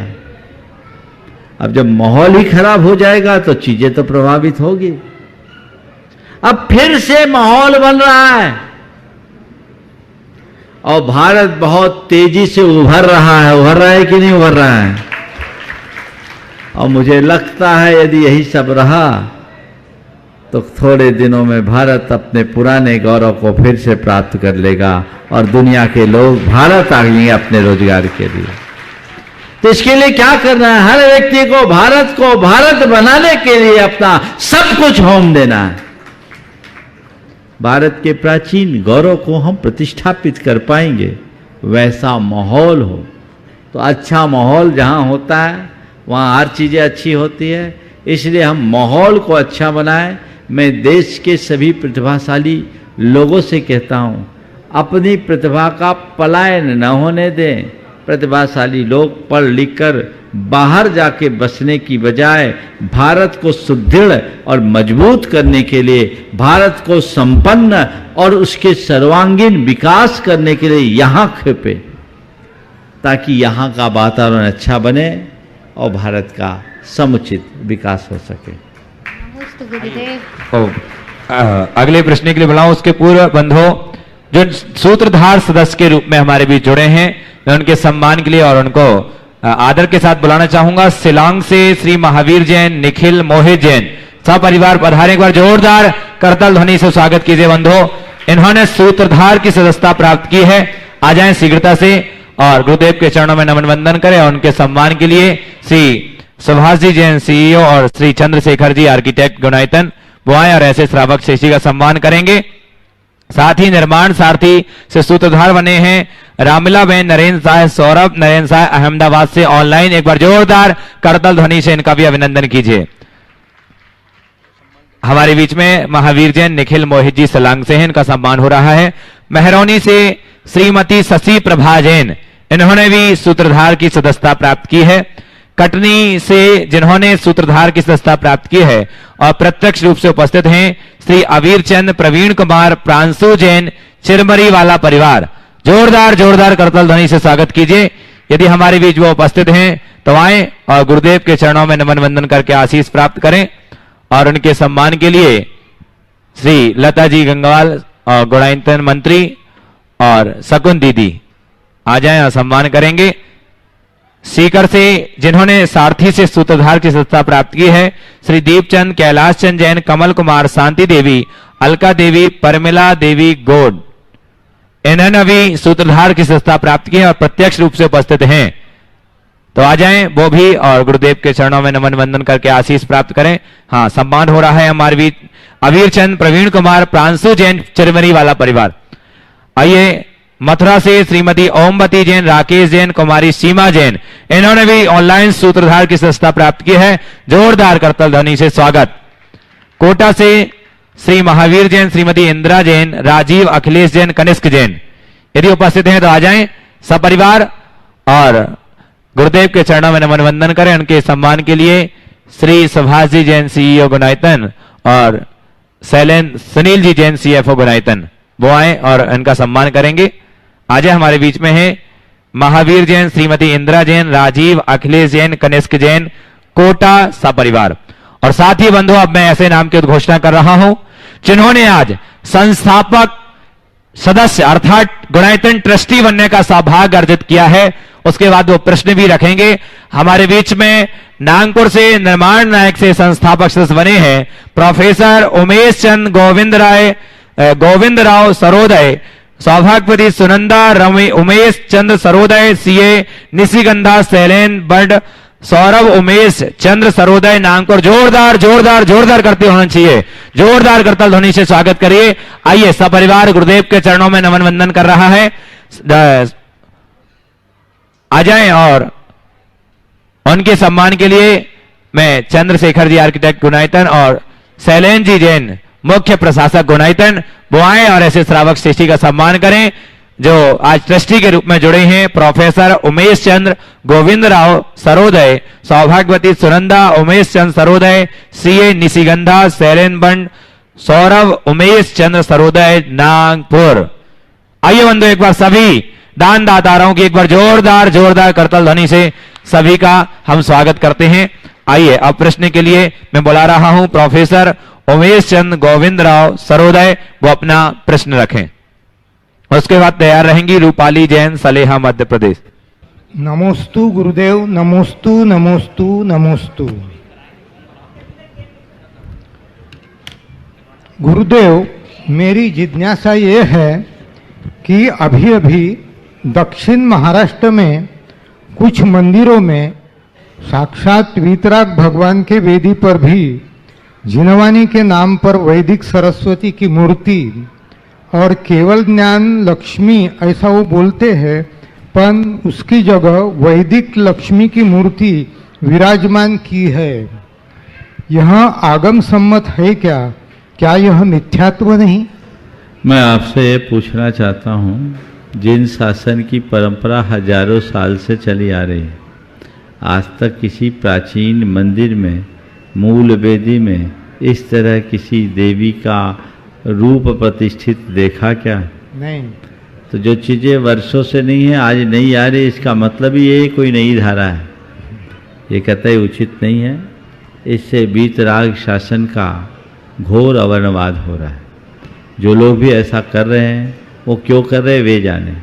अब जब माहौल ही खराब हो जाएगा तो चीजें तो प्रभावित होगी। अब फिर से माहौल बन रहा है और भारत बहुत तेजी से उभर रहा है। उभर रहा है कि नहीं उभर रहा है? और मुझे लगता है यदि यही सब रहा तो थोड़े दिनों में भारत अपने पुराने गौरव को फिर से प्राप्त कर लेगा और दुनिया के लोग भारत आएंगे अपने रोजगार के लिए। तो इसके लिए क्या करना है? हर व्यक्ति को भारत बनाने के लिए अपना सब कुछ होम देना है। भारत के प्राचीन गौरव को हम प्रतिष्ठापित कर पाएंगे, वैसा माहौल हो, तो अच्छा माहौल जहाँ होता है वहाँ हर चीज़ें अच्छी होती है। इसलिए हम माहौल को अच्छा बनाएं। मैं देश के सभी प्रतिभाशाली लोगों से कहता हूँ, अपनी प्रतिभा का पलायन न होने दें। प्रतिभाशाली लोग पढ़ लिख कर बाहर जाके बसने की बजाय भारत को सुदृढ़ और मजबूत करने के लिए, भारत को संपन्न और उसके सर्वांगीण विकास करने के लिए यहाँ खेपे, ताकि यहाँ का वातावरण अच्छा बने और भारत का समुचित विकास हो सके। अगले प्रश्न के लिए बुलाऊं उसके पूर्व बंधुओं जो सूत्रधार सदस्य के रूप में हमारे बीच जुड़े हैं, मैं उनके सम्मान के लिए और उनको आदर के साथ बुलाना चाहूंगा। शिलांग से श्री महावीर जैन, निखिल मोहित जैन सपरिवार पधारे। एक बार जोरदार करताल ध्वनि से स्वागत कीजिए बंधुओं। इन्होंने सूत्रधार की सदस्यता प्राप्त की है। आ जाएं शीघ्रता से और गुरुदेव के चरणों में नमन वंदन करें। और उनके सम्मान के लिए श्री सुभाष जी जैन सीईओ और श्री चंद्रशेखर जी आर्किटेक्ट गुणायतन बुआएं और ऐसे श्रावक शेषी का सम्मान करेंगे। साथ ही निर्माण सारथी से सूत्रधार बने हैं रामिला बहन नरेंद्र साह, सौरभ नरेंद्र साह अहमदाबाद से ऑनलाइन। एक बार जोरदार करताल ध्वनि से इनका भी अभिनंदन कीजिए। हमारे बीच में महावीर जैन, निखिल मोहित जी शिलांग से हैं, इनका सम्मान हो रहा है। मेहरौनी से श्रीमती शशि प्रभा जैन, इन्होंने भी सूत्रधार की सदस्यता प्राप्त की है। कटनी से जिन्होंने सूत्रधार की सदस्यता प्राप्त की है और प्रत्यक्ष रूप से उपस्थित हैं श्री अवीर चंद, प्रवीण कुमार, प्रांशु जैन, चिरमरी वाला परिवार। जोरदार जोरदार करताल ध्वनि से स्वागत कीजिए। यदि हमारे बीच वो उपस्थित हैं तो आए और गुरुदेव के चरणों में नमन वंदन करके आशीष प्राप्त करें। और उनके सम्मान के लिए श्री लता जी गंगवाल और गुणायतन मंत्री और शकुन दीदी आ जाएं और सम्मान करेंगे। सीकर से जिन्होंने सारथी से सूत्रधार की सदस्यता प्राप्त की है श्री दीपचंद, कैलाश चंद जैन, कमल कुमार, शांति देवी, अलका देवी, परमिला देवी गौड़, इन्होंने भी सूत्रधार की सदस्यता प्राप्त की है और प्रत्यक्ष रूप से उपस्थित हैं। तो आ जाएं वो भी और गुरुदेव के चरणों में नमन वंदन करके आशीष प्राप्त करें। हाँ, सम्मान हो रहा है हमारे बीच अवीर चंद, प्रवीण कुमार, प्रांशु जैन, चिरमरी वाला परिवार। आइए मथुरा से श्रीमती ओमवती जैन, राकेश जैन, कुमारी सीमा जैन, इन्होंने भी ऑनलाइन सूत्रधार की सदस्यता प्राप्त की है। जोरदार करताल ध्वनि से स्वागत। कोटा से श्री महावीर जैन, श्रीमती इंदिरा जैन, राजीव, अखिलेश जैन, कनिष्क जैन, यदि उपस्थित हैं तो आ जाएं सपरिवार और गुरुदेव के चरणों में नमन वंदन करें। उनके सम्मान के लिए श्री सुभाष जी जैन सीईओ गुणायतन और सुनील जी जैन सीएफओ गुणायतन वो आए और इनका सम्मान करेंगे। आज हमारे बीच में है महावीर जैन, श्रीमती इंदिरा जैन, राजीव, अखिलेश जैन, कनिष्क जैन, कोटा सपरिवार। और साथ ही बंधु अब मैं ऐसे नाम की उद्घोषणा कर रहा हूं जिन्होंने आज संस्थापक सदस्य अर्थात गुणायतन ट्रस्टी बनने का सौभाग्य अर्जित किया है। उसके बाद वो प्रश्न भी रखेंगे। हमारे बीच में नागपुर से निर्माण नायक से संस्थापक सदस्य बने हैं प्रोफेसर उमेश चंद गोविंद राव सरोदय, सौभाग्यवती सुनंदा उमेश चंद्र सरोदय, सीए निशिगंधा शैलेन बड, सौरभ उमेश चंद्र सरोदय नागपुर। जोरदार जोरदार जोरदार करते होना चाहिए। जोरदार करताल ध्वनि से स्वागत करिए। आइए सपरिवार गुरुदेव के चरणों में नमन वंदन कर रहा है। आ जाएं और उनके सम्मान के लिए मैं चंद्रशेखर जी आर्किटेक्ट गुणायतन और शैलेन जी जैन मुख्य प्रशासक गुणायतन वो आए और ऐसे श्रावक शेषी का सम्मान करें जो आज ट्रस्टी के रूप में जुड़े हैं। प्रोफेसर उमेश चंद्र गोविंद राव सरोदय, सौभाग्यवती सुनंदा उमेश चंद्र सरोदय, सीए निशिगंधा शैलेन बंड, सौरभ उमेश चंद्र सरोदय नागपुर। आइए बंधु एक बार सभी दान दाताओं की एक बार जोरदार जोरदार करताल ध्वनि से सभी का हम स्वागत करते हैं। आइए अब प्रश्न के लिए मैं बुला रहा हूं प्रोफेसर उमेश चंद गोविंद राव सरोदय, वो अपना प्रश्न रखें। उसके बाद तैयार रहेंगी रूपाली जैन, सलेहा मध्य प्रदेश। नमोस्तु गुरुदेव, नमोस्तु नमोस्तु नमोस्तु। गुरुदेव, मेरी जिज्ञासा ये है कि अभी अभी दक्षिण महाराष्ट्र में कुछ मंदिरों में साक्षात वीतराग भगवान के वेदी पर भी जिनवानी के नाम पर वैदिक सरस्वती की मूर्ति और केवल ज्ञान लक्ष्मी ऐसा वो बोलते हैं, पन उसकी जगह वैदिक लक्ष्मी की मूर्ति विराजमान की है। यह आगम सम्मत है क्या? क्या यह मिथ्यात्व नहीं? मैं आपसे ये पूछना चाहता हूँ, जिन शासन की परंपरा हजारों साल से चली आ रही है, आज तक किसी प्राचीन मंदिर में, मूल वेदी में इस तरह किसी देवी का रूप प्रतिष्ठित देखा क्या? नहीं। तो जो चीज़ें वर्षों से नहीं है आज नहीं आ रही, इसका मतलब ही ये कोई नई धारा है। ये कतई उचित नहीं है। इससे वीतराग शासन का घोर अवर्णवाद हो रहा है। जो लोग भी ऐसा कर रहे हैं वो क्यों कर रहे हैं वे जाने।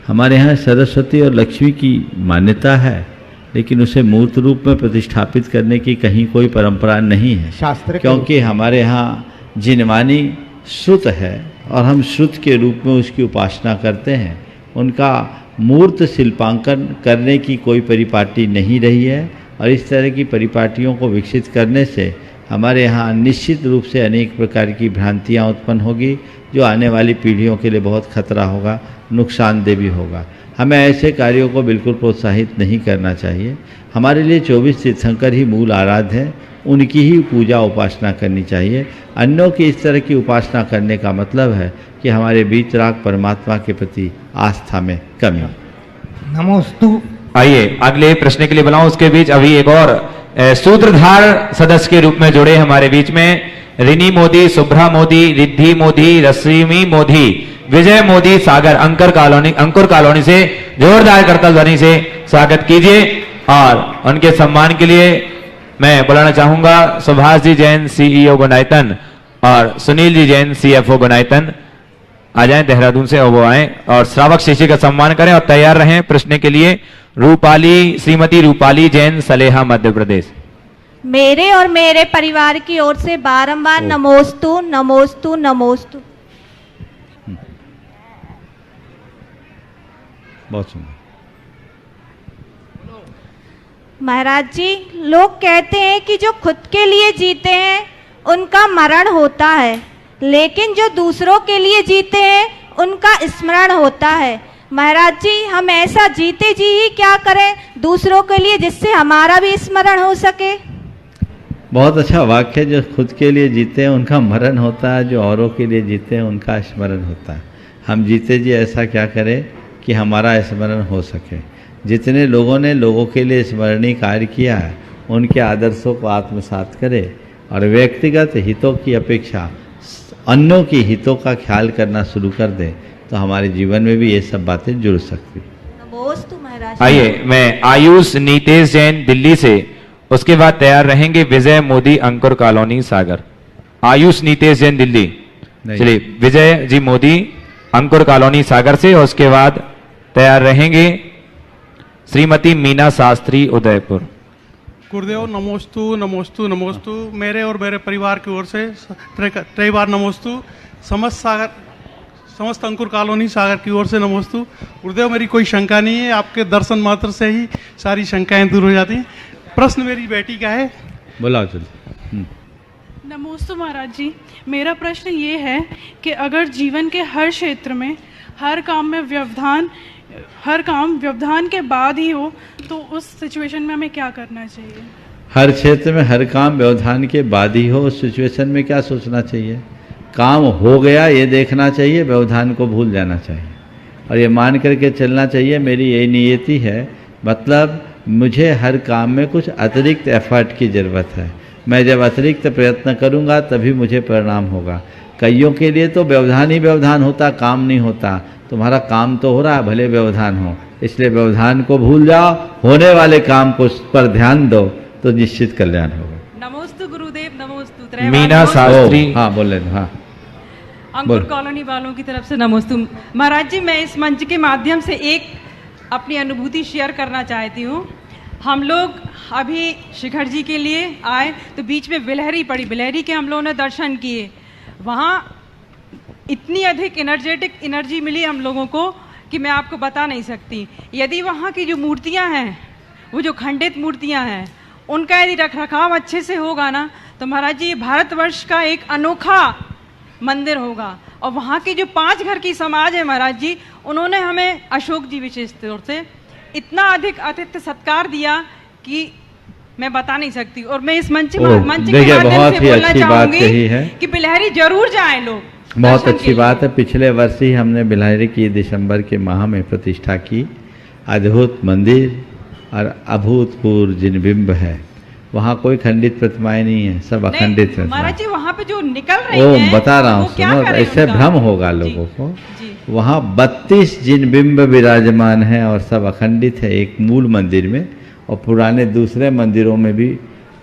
हमारे यहाँ सरस्वती और लक्ष्मी की मान्यता है, लेकिन उसे मूर्त रूप में प्रतिष्ठापित करने की कहीं कोई परंपरा नहीं है, शास्त्र क्योंकि हमारे यहाँ जिनवानी श्रुत है और हम श्रुत के रूप में उसकी उपासना करते हैं। उनका मूर्त शिल्पांकन करने की कोई परिपाटी नहीं रही है, और इस तरह की परिपाटियों को विकसित करने से हमारे यहाँ निश्चित रूप से अनेक प्रकार की भ्रांतियाँ उत्पन्न होगी, जो आने वाली पीढ़ियों के लिए बहुत खतरा होगा, नुकसानदेह भी होगा। हमें ऐसे कार्यों को बिल्कुल प्रोत्साहित नहीं करना चाहिए। हमारे लिए 24 तीर्थंकर ही मूल आराध्य हैं, उनकी ही पूजा उपासना करनी चाहिए। अन्यों की इस तरह की उपासना करने का मतलब है कि हमारे वीतराग परमात्मा के प्रति आस्था में कमी। नमोस्तु। आइए अगले प्रश्न के लिए बुलाऊं, उसके बीच अभी एक और सूत्रधार सदस्य के रूप में जुड़े हमारे बीच में रिनी मोदी, शुभ्रा मोदी, रिद्धि मोदी, रश्मि मोदी, विजय मोदी, सागर अंकुर कॉलोनी से जोरदार करतल ध्वनि से स्वागत कीजिए। और उनके सम्मान के लिए मैं बुलाना चाहूंगा सुभाष जी जैन, सीईओ गुनायतन, और सुनील जी जैन, सीएफओ गुनायतन। आ जाएं देहरादून से, और वो आए और श्रावक शिष्य का सम्मान करें और तैयार रहें प्रश्न के लिए। श्रीमती रूपाली जैन, सलेहा, मध्य प्रदेश। मेरे और मेरे परिवार की ओर से बारंबार नमोस्तु नमोस्तु नमोस्तु। बहुत सुंदर। महाराज जी, लोग कहते हैं कि जो खुद के लिए जीते हैं उनका मरण होता है, लेकिन जो दूसरों के लिए जीते हैं उनका स्मरण होता है। महाराज जी, हम ऐसा जीते जी ही क्या करें दूसरों के लिए, जिससे हमारा भी स्मरण हो सके। बहुत अच्छा वाक्य। जो खुद के लिए जीते हैं उनका मरण होता है, जो औरों के लिए जीते हैं उनका स्मरण होता है। हम जीते जी ऐसा क्या करें कि हमारा स्मरण हो सके। जितने लोगों ने लोगों के लिए स्मरणीय कार्य किया है उनके आदर्शों को आत्मसात करें और व्यक्तिगत हितों की अपेक्षा अन्यों की हितों का ख्याल करना शुरू कर दें, तो हमारे जीवन में भी ये सब बातें जुड़ सकती। नमोस्तु महाराज। आइए मैं आयुष नीतेश जैन, दिल्ली से, उसके बाद तैयार रहेंगे विजय मोदी, अंकुर कॉलोनी, सागर। आयुष नीतेश जैन, दिल्ली। चलिए विजय जी मोदी, अंकुर कॉलोनी, सागर से, और उसके बाद तैयार रहेंगे श्रीमती मीना शास्त्री, उदयपुर। गुरुदेव नमोस्तु नमोस्तु नमोस्तु। मेरे और मेरे परिवार की ओर से त्रैवार नमोस्तु। समस्त अंकुर कॉलोनी सागर की ओर से नमोस्तु। गुरुदेव, मेरी कोई शंका नहीं है, आपके दर्शन मात्र से ही सारी शंकाएं दूर हो जाती हैं। प्रश्न मेरी बेटी का है। बोलाओ चलिए। नमोस्तु महाराज जी, मेरा प्रश्न ये है कि अगर जीवन के हर क्षेत्र में हर काम में व्यवधान के बाद ही हो, तो उस सिचुएशन में हमें क्या करना चाहिए? हर क्षेत्र में हर काम व्यवधान के बाद ही हो, उस सिचुएशन में क्या सोचना चाहिए? काम हो गया ये देखना चाहिए, व्यवधान को भूल जाना चाहिए और ये मान करके चलना चाहिए मेरी यही नियति है। मतलब मुझे हर काम में कुछ अतिरिक्त एफर्ट की ज़रूरत है। मैं जब अतिरिक्त प्रयत्न करूँगा तभी मुझे परिणाम होगा। कईयों के लिए तो व्यवधान ही व्यवधान होता, काम नहीं होता। तुम्हारा काम तो हो रहा है, भले व्यवधान हो, इसलिए व्यवधान को भूल जाओ, होने वाले काम को पर ध्यान दो, तो निश्चित कल्याण होगा। नमोस्तु गुरुदेव, नमोस्तु। मीना शास्त्री। हाँ बोले। हाँ अंकुर कॉलोनी वालों की तरफ से नमोस्तु। महाराज जी, मैं इस मंच के माध्यम से एक अपनी अनुभूति शेयर करना चाहती हूँ। हम लोग अभी शिखर जी के लिए आए तो बीच में बिलहरी पड़ी, बिलहरी के हम लोगों ने दर्शन किए। वहाँ इतनी अधिक एनर्जी मिली हम लोगों को कि मैं आपको बता नहीं सकती। यदि वहाँ की जो मूर्तियाँ हैं, वो जो खंडित मूर्तियाँ हैं, उनका यदि रखरखाव अच्छे से होगा ना, तो महाराज जी ये भारतवर्ष का एक अनोखा मंदिर होगा। और वहाँ की जो 5 घर की समाज है महाराज जी, उन्होंने हमें अशोक जी विशेष तौर से इतना अधिक आतिथ्य सत्कार दिया कि मैं बता नहीं सकती। और मैं इस मंच के माध्यम से बोलना चाहूंगी कि बिलहरी जरूर जाएं लोग। बहुत अच्छी बात है। पिछले वर्ष ही हमने बिलहरी की दिसंबर के माह में प्रतिष्ठा की। अद्भुत मंदिर और अभूतपूर्व जिनबिंब है। वहाँ कोई खंडित प्रतिमाएं नहीं है, सब अखंडित प्रतिमाएं। महाराज जी वहाँ पे जो निकल रही हैं, बता रहा हूँ, सुनो, ऐसे भ्रम होगा लोगों को। वहाँ 32 जिनबिंब विराजमान हैं और सब अखंडित है एक मूल मंदिर में, और पुराने दूसरे मंदिरों में भी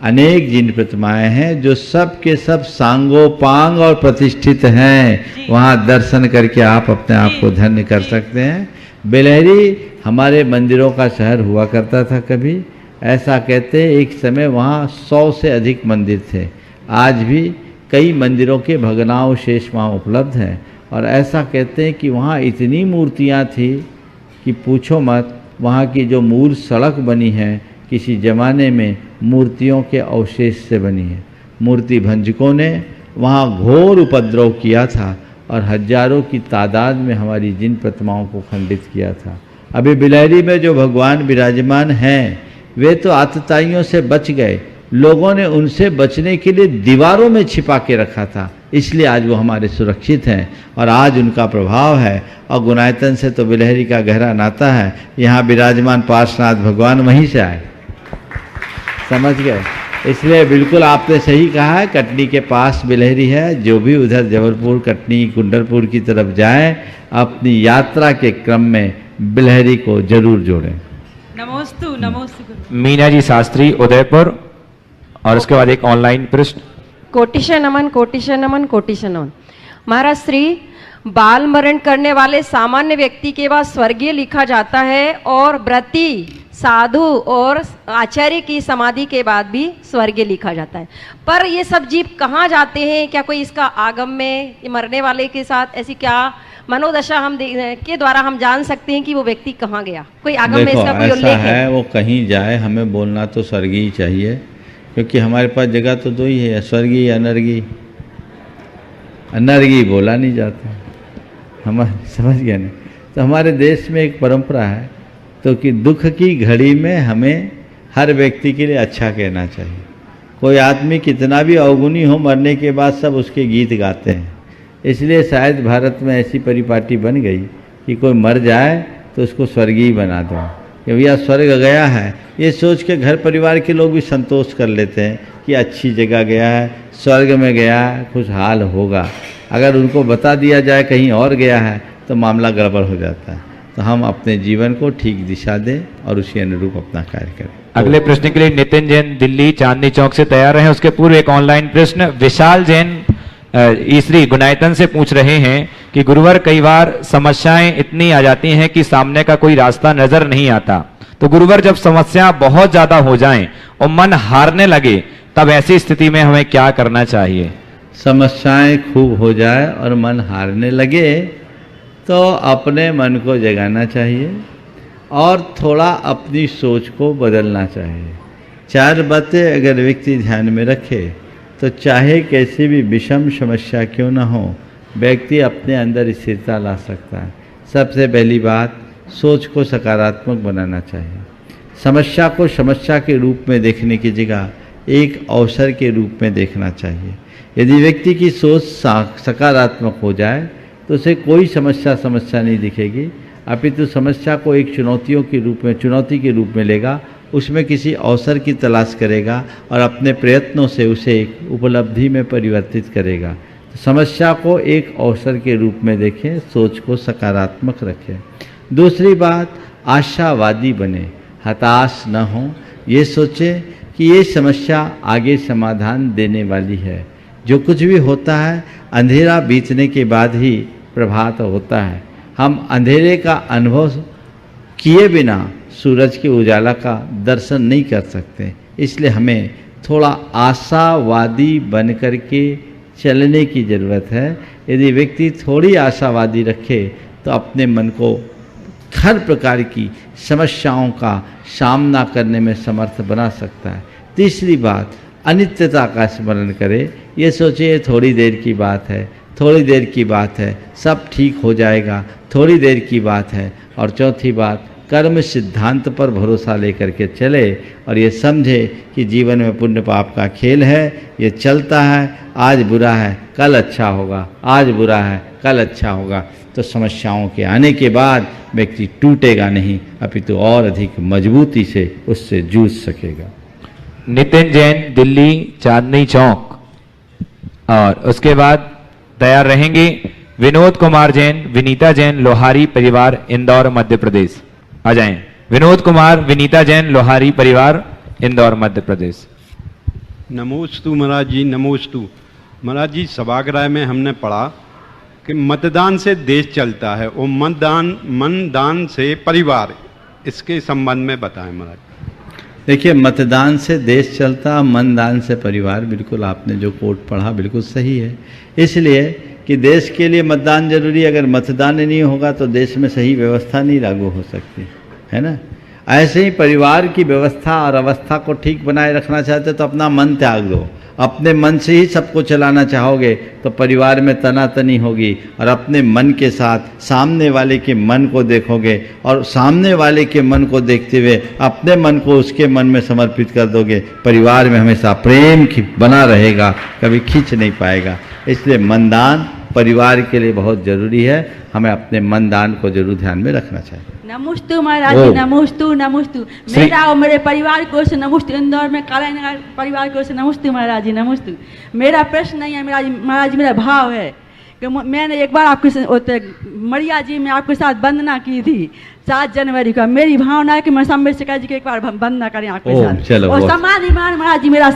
अनेक जिन प्रतिमाएं हैं जो सब के सब सांगोपांग और प्रतिष्ठित हैं। वहाँ दर्शन करके आप अपने आप को धन्य कर सकते हैं। बिलहरी हमारे मंदिरों का शहर हुआ करता था कभी, ऐसा कहते एक समय वहाँ 100 से अधिक मंदिर थे। आज भी कई मंदिरों के भग्नावशेष वहाँ उपलब्ध हैं, और ऐसा कहते हैं कि वहाँ इतनी मूर्तियाँ थी कि पूछो मत। वहाँ की जो मूल सड़क बनी है किसी ज़माने में मूर्तियों के अवशेष से बनी है। मूर्ति भंजकों ने वहाँ घोर उपद्रव किया था और हजारों की तादाद में हमारी जिन प्रतिमाओं को खंडित किया था। अभी बिलहरी में जो भगवान विराजमान हैं वे तो आतताइयों से बच गए, लोगों ने उनसे बचने के लिए दीवारों में छिपा के रखा था, इसलिए आज वो हमारे सुरक्षित हैं और आज उनका प्रभाव है। और गुनायतन से तो बिलहरी का गहरा नाता है। यहाँ विराजमान पार्श्वनाथ भगवान वहीं से आए, समझ गए। इसलिए बिल्कुल आपने सही कहा है, कटनी के पास बिलहरी है। जो भी उधर जबलपुर, कटनी, कुंडलपुर की तरफ जाएं, अपनी यात्रा के क्रम में बिलहरी को जरूर जोड़ें। नमोस्तु नमोस्तु। मीना जी शास्त्री उदयपुर, और उसके बाद एक ऑनलाइन प्रश्न। कोटिश नमन कोटिश नमन कोटिश नमन। महाराज श्री, बाल मरण करने वाले सामान्य व्यक्ति के बाद स्वर्गीय लिखा जाता है और व्रती, साधु और आचार्य की समाधि के बाद भी स्वर्गीय लिखा जाता है, पर ये सब जीव कहाँ जाते हैं? क्या कोई इसका आगम में मरने वाले के साथ ऐसी क्या मनोदशा हम के द्वारा हम जान सकते हैं कि वो व्यक्ति कहाँ गया? कोई आगम में इसका कोई उल्लेख है? वो कहीं जाए, हमें बोलना तो स्वर्गीय ही चाहिए, क्योंकि हमारे पास जगह तो दो ही है, स्वर्गीय अनर्गी। अनर्गी बोला नहीं जाता, हम समझ गए ना। तो हमारे देश में एक परंपरा है तो कि दुख की घड़ी में हमें हर व्यक्ति के लिए अच्छा कहना चाहिए। कोई आदमी कितना भी अवगुणी हो, मरने के बाद सब उसके गीत गाते हैं। इसलिए शायद भारत में ऐसी परिपाटी बन गई कि कोई मर जाए तो उसको स्वर्गीय बना दो कि भैया स्वर्ग गया है, ये सोच के घर परिवार के लोग भी संतोष कर लेते हैं कि अच्छी जगह गया है, स्वर्ग में गया है, खुशहाल होगा। अगर उनको बता दिया जाए कहीं और गया है तो मामला गड़बड़ हो जाता है। तो हम अपने जीवन को ठीक दिशा दें और उसी अनुरूप अपना कार्य करें। अगले प्रश्न के लिए नितिन जैन दिल्ली चांदनी चौक से तैयार हैं। उसके पूर्व एक ऑनलाइन प्रश्न विशाल जैन ईसरी गुनायतन से पूछ रहे हैं कि गुरुवर, कई बार समस्याएं इतनी आ जाती हैं कि सामने का कोई रास्ता नजर नहीं आता, तो गुरुवर जब समस्या बहुत ज्यादा हो जाएं और मन हारने लगे, तब ऐसी स्थिति में हमें क्या करना चाहिए? समस्याएं खूब हो जाए और मन हारने लगे तो अपने मन को जगाना चाहिए और थोड़ा अपनी सोच को बदलना चाहिए। 4 बातें अगर व्यक्ति ध्यान में रखे तो चाहे कैसी भी विषम समस्या क्यों न हो, व्यक्ति अपने अंदर स्थिरता ला सकता है। सबसे पहली बात, सोच को सकारात्मक बनाना चाहिए। समस्या को समस्या के रूप में देखने की जगह एक अवसर के रूप में देखना चाहिए। यदि व्यक्ति की सोच सकारात्मक हो जाए तो उसे कोई समस्या नहीं दिखेगी, अपितु समस्या को एक चुनौती के रूप में लेगा, उसमें किसी अवसर की तलाश करेगा और अपने प्रयत्नों से उसे एक उपलब्धि में परिवर्तित करेगा। तो समस्या को एक अवसर के रूप में देखें, सोच को सकारात्मक रखें। दूसरी बात, आशावादी बने, हताश न हो। ये सोचें कि ये समस्या आगे समाधान देने वाली है। जो कुछ भी होता है अंधेरा बीतने के बाद ही प्रभात होता है। हम अंधेरे का अनुभव किए बिना सूरज के उजाला का दर्शन नहीं कर सकते, इसलिए हमें थोड़ा आशावादी बन कर के चलने की ज़रूरत है। यदि व्यक्ति थोड़ी आशावादी रखे तो अपने मन को हर प्रकार की समस्याओं का सामना करने में समर्थ बना सकता है। तीसरी बात, अनित्यता का स्मरण करे। ये सोचे ये थोड़ी देर की बात है, थोड़ी देर की बात है, सब ठीक हो जाएगा, थोड़ी देर की बात है। और चौथी बात, कर्म सिद्धांत पर भरोसा लेकर के चले और ये समझे कि जीवन में पुण्य पाप का खेल है, ये चलता है, आज बुरा है कल अच्छा होगा, आज बुरा है कल अच्छा होगा। तो समस्याओं के आने के बाद व्यक्ति टूटेगा नहीं, अपितु और अधिक मजबूती से उससे जूझ सकेगा। नितिन जैन, दिल्ली चांदनी चौक। और उसके बाद तैयार रहेंगे विनोद कुमार जैन, विनीता जैन, लोहारी परिवार, इंदौर मध्य प्रदेश। आ जाएं विनोद कुमार, विनीता जैन, लोहारी परिवार, इंदौर मध्य प्रदेश। नमोस्तु महाराज जी, नमोस्तु महाराज जी। सभागृह में हमने पढ़ा कि मतदान से देश चलता है और मतदान से परिवार, इसके संबंध में बताएं महाराज। देखिए, मतदान से देश चलता, मनदान से परिवार, बिल्कुल आपने जो कोट पढ़ा बिल्कुल सही है। इसलिए कि देश के लिए मतदान जरूरी है, अगर मतदान नहीं होगा तो देश में सही व्यवस्था नहीं लागू हो सकती है ना। ऐसे ही परिवार की व्यवस्था और अवस्था को ठीक बनाए रखना चाहते तो अपना मन त्याग दो। अपने मन से ही सबको चलाना चाहोगे तो परिवार में तनातनी होगी, और अपने मन के साथ सामने वाले के मन को देखोगे और सामने वाले के मन को देखते हुए अपने मन को उसके मन में समर्पित कर दोगे, परिवार में हमेशा प्रेम बना रहेगा, कभी खींच नहीं पाएगा। इसलिए मनदान परिवार के लिए बहुत जरूरी है, हमें अपने मनदान को जरूर ध्यान में रखना चाहिए। नमोस्तु महाराज जी, नमोस्तु नमोस्तु। मेरा और मेरे परिवार को से नमोस्तु। इंदौर में काला नगर परिवार को से नमोस्तु महाराज जी, नमोस्तु। मेरा प्रश्न नहीं है महाराज जी, मेरा भाव है कि मैंने एक बार आपके मरिया जी में आपके साथ वंदना की थी 7 जनवरी को। मेरी भावना है कि मैं अम्बेडकर जी के एक बार वंदना करें आपके साथ, और समाधि महाराज जी मेरा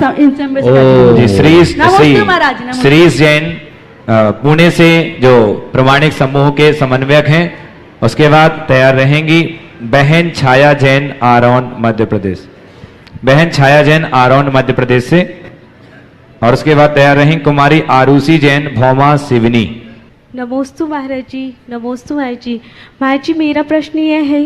श्री जैन पुणे से जो प्रमाणिक समूह के समन्वयक हैं। उसके बाद तैयार रहेंगी बहन छाया जैन, आरोन मध्य प्रदेश। बहन छाया जैन, आरोन मध्य प्रदेश से। और उसके बाद तैयार रहेंगी कुमारी आरुषि जैन, भौमा सिवनी। नमोस्तु महाराज जी, नमोस्तु महाराज जी। महाराज जी, मेरा प्रश्न यह है,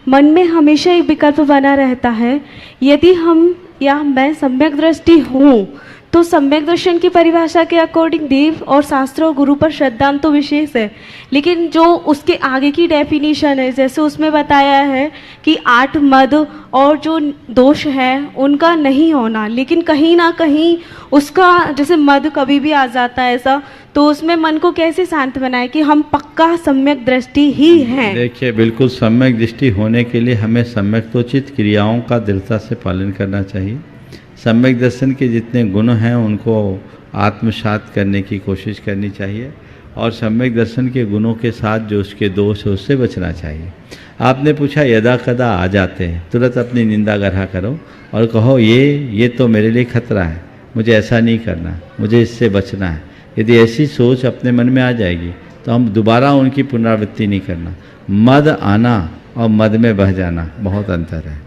मन में हमेशा एक विकल्प बना रहता है, यदि हम या मैं सम्यक दृष्टि हूँ तो सम्यक दर्शन की परिभाषा के अकॉर्डिंग देव और शास्त्र और गुरु पर श्रद्धा तो विशेष है, लेकिन जो उसके आगे की डेफिनेशन है, जैसे उसमें बताया है कि 8 मद और जो दोष है उनका नहीं होना, लेकिन कहीं ना कहीं उसका जैसे मद कभी भी आ जाता है ऐसा, तो उसमें मन को कैसे शांत बनाए कि हम पक्का सम्यक दृष्टि ही हैं। देखिए, बिल्कुल सम्यक दृष्टि होने के लिए हमें सम्यक्तोचित क्रियाओं का दृढ़ता से पालन करना चाहिए। सम्यक दर्शन के जितने गुण हैं उनको आत्मसात करने की कोशिश करनी चाहिए, और सम्यक दर्शन के गुणों के साथ जो उसके दोष है उससे बचना चाहिए। आपने पूछा यदा कदा आ जाते हैं, तुरंत अपनी निंदा गढ़ा करो और कहो ये तो मेरे लिए खतरा है, मुझे ऐसा नहीं करना, मुझे इससे बचना है। यदि ऐसी सोच अपने मन में आ जाएगी तो हम दोबारा उनकी पुनरावृत्ति नहीं करना। मद आना और मद में बह जाना बहुत अंतर है,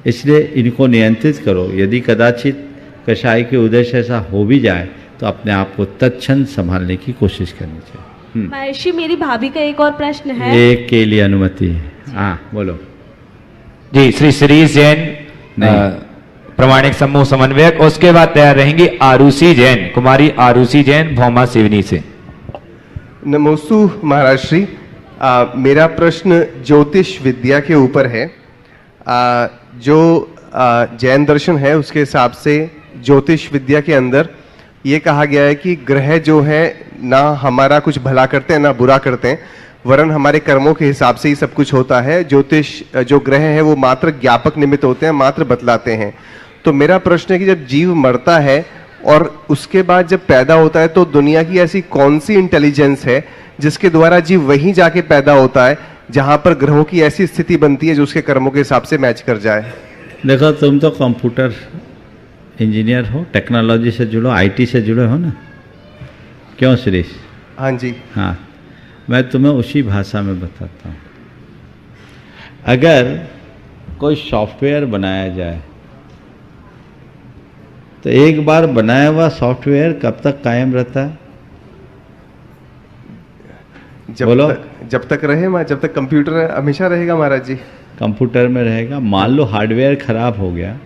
इसलिए इनको नियंत्रित करो। यदि कदाचित कषाय के उदय से ऐसा हो भी जाए तो अपने आप को तत्क्षण संभालने की कोशिश करनी चाहिए। महर्षि, मेरी भाभी का एक और प्रश्न है। एक के लिए अनुमति है। हाँ, बोलो जी। श्री शिरीष जैन, प्रमाणिक समूह समन्वयक। उसके बाद तैयार रहेंगी आरुषि जैन, कुमारी आरुषि जैन, भौमा सिवनी से। नमोस्तु महाराज श्री। मेरा प्रश्न ज्योतिष विद्या के ऊपर है। जो जैन दर्शन है उसके हिसाब से ज्योतिष विद्या के अंदर ये कहा गया है कि ग्रह जो है ना हमारा कुछ भला करते हैं ना बुरा करते हैं, वरन हमारे कर्मों के हिसाब से ही सब कुछ होता है। ज्योतिष जो ग्रह है वो मात्र ज्ञापक निमित्त होते हैं, मात्र बतलाते हैं। तो मेरा प्रश्न है कि जब जीव मरता है और उसके बाद जब पैदा होता है तो दुनिया की ऐसी कौन सी इंटेलिजेंस है जिसके द्वारा जीव वहीं जाके पैदा होता है जहां पर ग्रहों की ऐसी स्थिति बनती है जो उसके कर्मों के हिसाब से मैच कर जाए। देखो, तुम तो कंप्यूटर इंजीनियर हो, टेक्नोलॉजी से जुड़ो, आईटी से जुड़े हो ना, क्यों सुरेश? हाँ जी। हाँ, मैं तुम्हें उसी भाषा में बताता हूँ। अगर कोई सॉफ्टवेयर बनाया जाए तो एक बार बनाया हुआ सॉफ्टवेयर कब तक कायम रहता है? जब तक रहे, जब तक कंप्यूटर हमेशा रहेगा महाराज जी। कंप्यूटर में रहेगा। मान लो हार्डवेयर खराब हो गया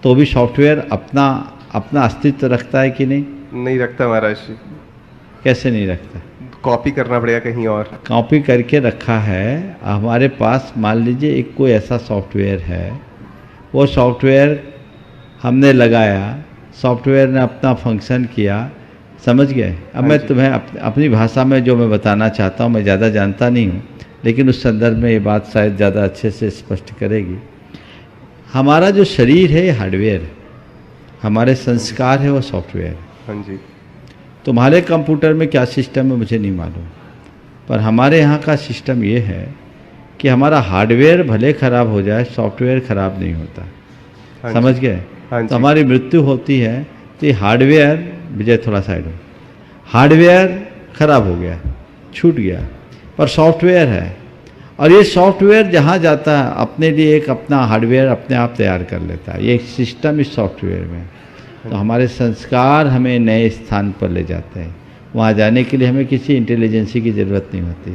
तो भी सॉफ्टवेयर अपना अस्तित्व रखता है कि नहीं? नहीं रखता महाराज जी। कैसे नहीं रखता? कॉपी करना पड़ेगा कहीं और? कॉपी करके रखा है हमारे पास। मान लीजिए एक कोई ऐसा सॉफ्टवेयर है, वो सॉफ्टवेयर हमने लगाया, सॉफ्टवेयर ने अपना फंक्शन किया, समझ गए? अब मैं तुम्हें अपनी भाषा में जो मैं बताना चाहता हूँ, मैं ज़्यादा जानता नहीं हूँ, लेकिन उस संदर्भ में ये बात शायद ज़्यादा अच्छे से स्पष्ट करेगी। हमारा जो शरीर है ये हार्डवेयर है, हमारे संस्कार है वो सॉफ्टवेयर। हाँ जी। तुम्हारे कंप्यूटर में क्या सिस्टम है मुझे नहीं मालूम, पर हमारे यहाँ का सिस्टम ये है कि हमारा हार्डवेयर भले ख़राब हो जाए, सॉफ्टवेयर ख़राब नहीं होता। हाँ समझ गए? हाँ तो हमारी मृत्यु होती है तो ये हार्डवेयर, विजय थोड़ा साइड हो, हार्डवेयर ख़राब हो गया, छूट गया, पर सॉफ्टवेयर है, और ये सॉफ्टवेयर जहाँ जाता है अपने लिए एक अपना हार्डवेयर अपने आप तैयार कर लेता है। ये एक सिस्टम इस सॉफ्टवेयर में। तो हमारे संस्कार हमें नए स्थान पर ले जाते हैं। वहाँ जाने के लिए हमें किसी इंटेलिजेंसी की ज़रूरत नहीं होती।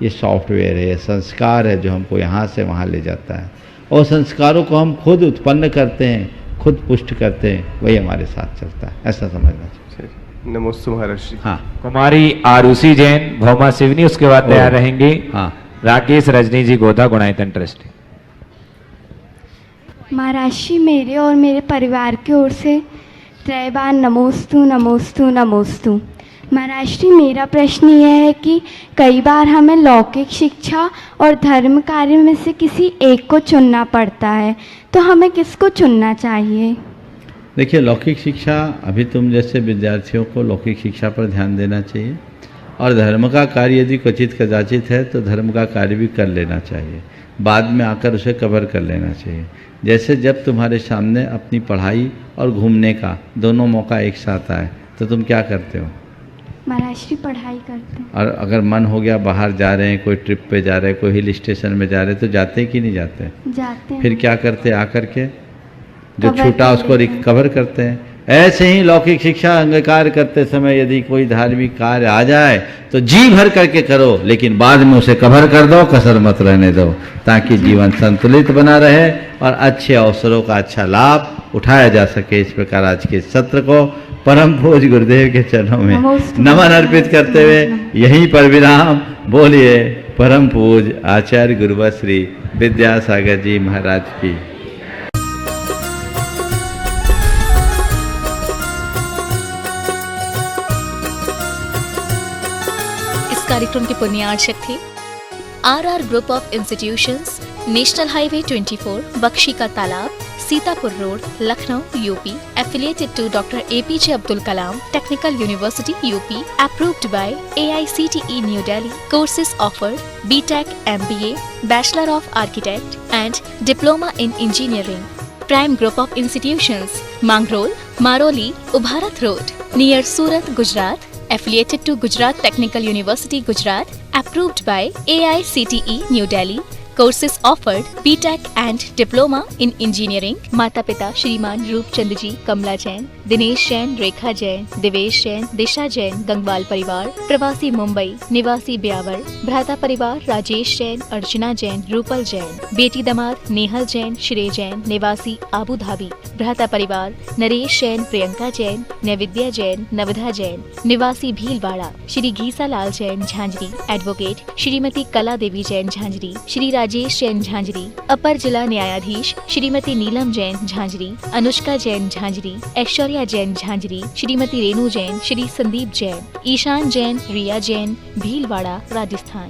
ये सॉफ्टवेयर है, ये संस्कार है जो हमको यहाँ से वहाँ ले जाता है, और संस्कारों को हम खुद उत्पन्न करते हैं, खुद पुष्ट करते हैं, वही हमारे साथ चलता है, ऐसा समझना चाहिए। नमोस्तु महाराज जी। हाँ। कुमारी आरुषि जैन, भौमा सिवनी, उसके बाद तैयार रहेंगे हाँ राकेश रजनी जी, गोदा गुणायतन ट्रस्टी। महाराज जी, मेरे और मेरे परिवार की ओर से त्रैबार नमोस्तु नमोस्तु नमोस्तु। महाराज जी, मेरा प्रश्न यह है कि कई बार हमें लौकिक शिक्षा और धर्म कार्य में से किसी एक को चुनना पड़ता है, तो हमें किसको चुनना चाहिए? देखिए, लौकिक शिक्षा, अभी तुम जैसे विद्यार्थियों को लौकिक शिक्षा पर ध्यान देना चाहिए, और धर्म का कार्य यदि क्वचित कदाचित है तो धर्म का कार्य भी कर लेना चाहिए, बाद में आकर उसे कवर कर लेना चाहिए। जैसे जब तुम्हारे सामने अपनी पढ़ाई और घूमने का दोनों मौका एक साथ आए तो तुम क्या करते हो? महाराज जी, पढ़ाई करते हैं। और अगर मन हो गया बाहर जा रहे हैं, कोई ट्रिप पे जा रहे हैं, कोई हिल स्टेशन में जा रहे हैं, तो जाते हैं कि नहीं जाते? जाते हैं। फिर क्या करते हैं? आकर के जो छूटा उसको रिकवर करते हैं। ऐसे ही लौकिक शिक्षा अंगीकार करते समय यदि कोई धार्मिक कार्य आ जाए तो जी भर करके करो, लेकिन बाद में उसे कवर कर दो, कसर मत रहने दो, ताकि जीवन संतुलित बना रहे और अच्छे अवसरों का अच्छा लाभ उठाया जा सके। इस प्रकार आज के सत्र को परम पूज्य गुरुदेव के चरणों में नमन अर्पित करते हुए यहीं पर विराम। बोलिए परम पूज्य आचार्य गुरुवर श्री विद्यासागर जी महाराज की। कार्यक्रम के पुण्यार्चक थे RR group of institutions, national highway 24, Bakshi Ka Talab, Sitapur road, Lucknow, UP, affiliated to Dr. APJ Abdul Kalam Technical University, UP, approved by AICTE New Delhi. Courses offered: BTech, MBA, Bachelor of Architect and Diploma in Engineering. Prime Group of Institutions, Mangrol, Maroli, Ubharat Road, near Surat, Gujarat. Affiliated to Gujarat Technical University, Gujarat, approved by AICTE New Delhi. Courses offered: BTech and Diploma in Engineering. माता पिता श्रीमान रूपचंद जी, कमला जैन, दिनेश जैन, रेखा जैन, दिवेश जैन, दिशा जैन, गंगवाल परिवार, प्रवासी मुंबई, निवासी ब्यावर, भ्राता परिवार राजेश जैन, अर्चना जैन, रूपल जैन, बेटी दामाद नेहल जैन, श्रेय जैन, निवासी आबू धाबी, भ्राता परिवार नरेश जैन, प्रियंका जैन, नैविद्या जैन, नवधा जैन, निवासी भीलवाड़ा, श्री घीसा लाल जैन झांझरी, एडवोकेट श्रीमती कला देवी जैन झांझरी, श्री राजेश जैन झांझरी, अपर जिला न्यायाधीश श्रीमती नीलम जैन झांझरी, अनुष्का जैन झांझरी, ऐश्वर्या जैन झांझरी, श्रीमती रेणु जैन, श्री संदीप जैन, ईशान जैन, रिया जैन, भीलवाड़ा, राजस्थान।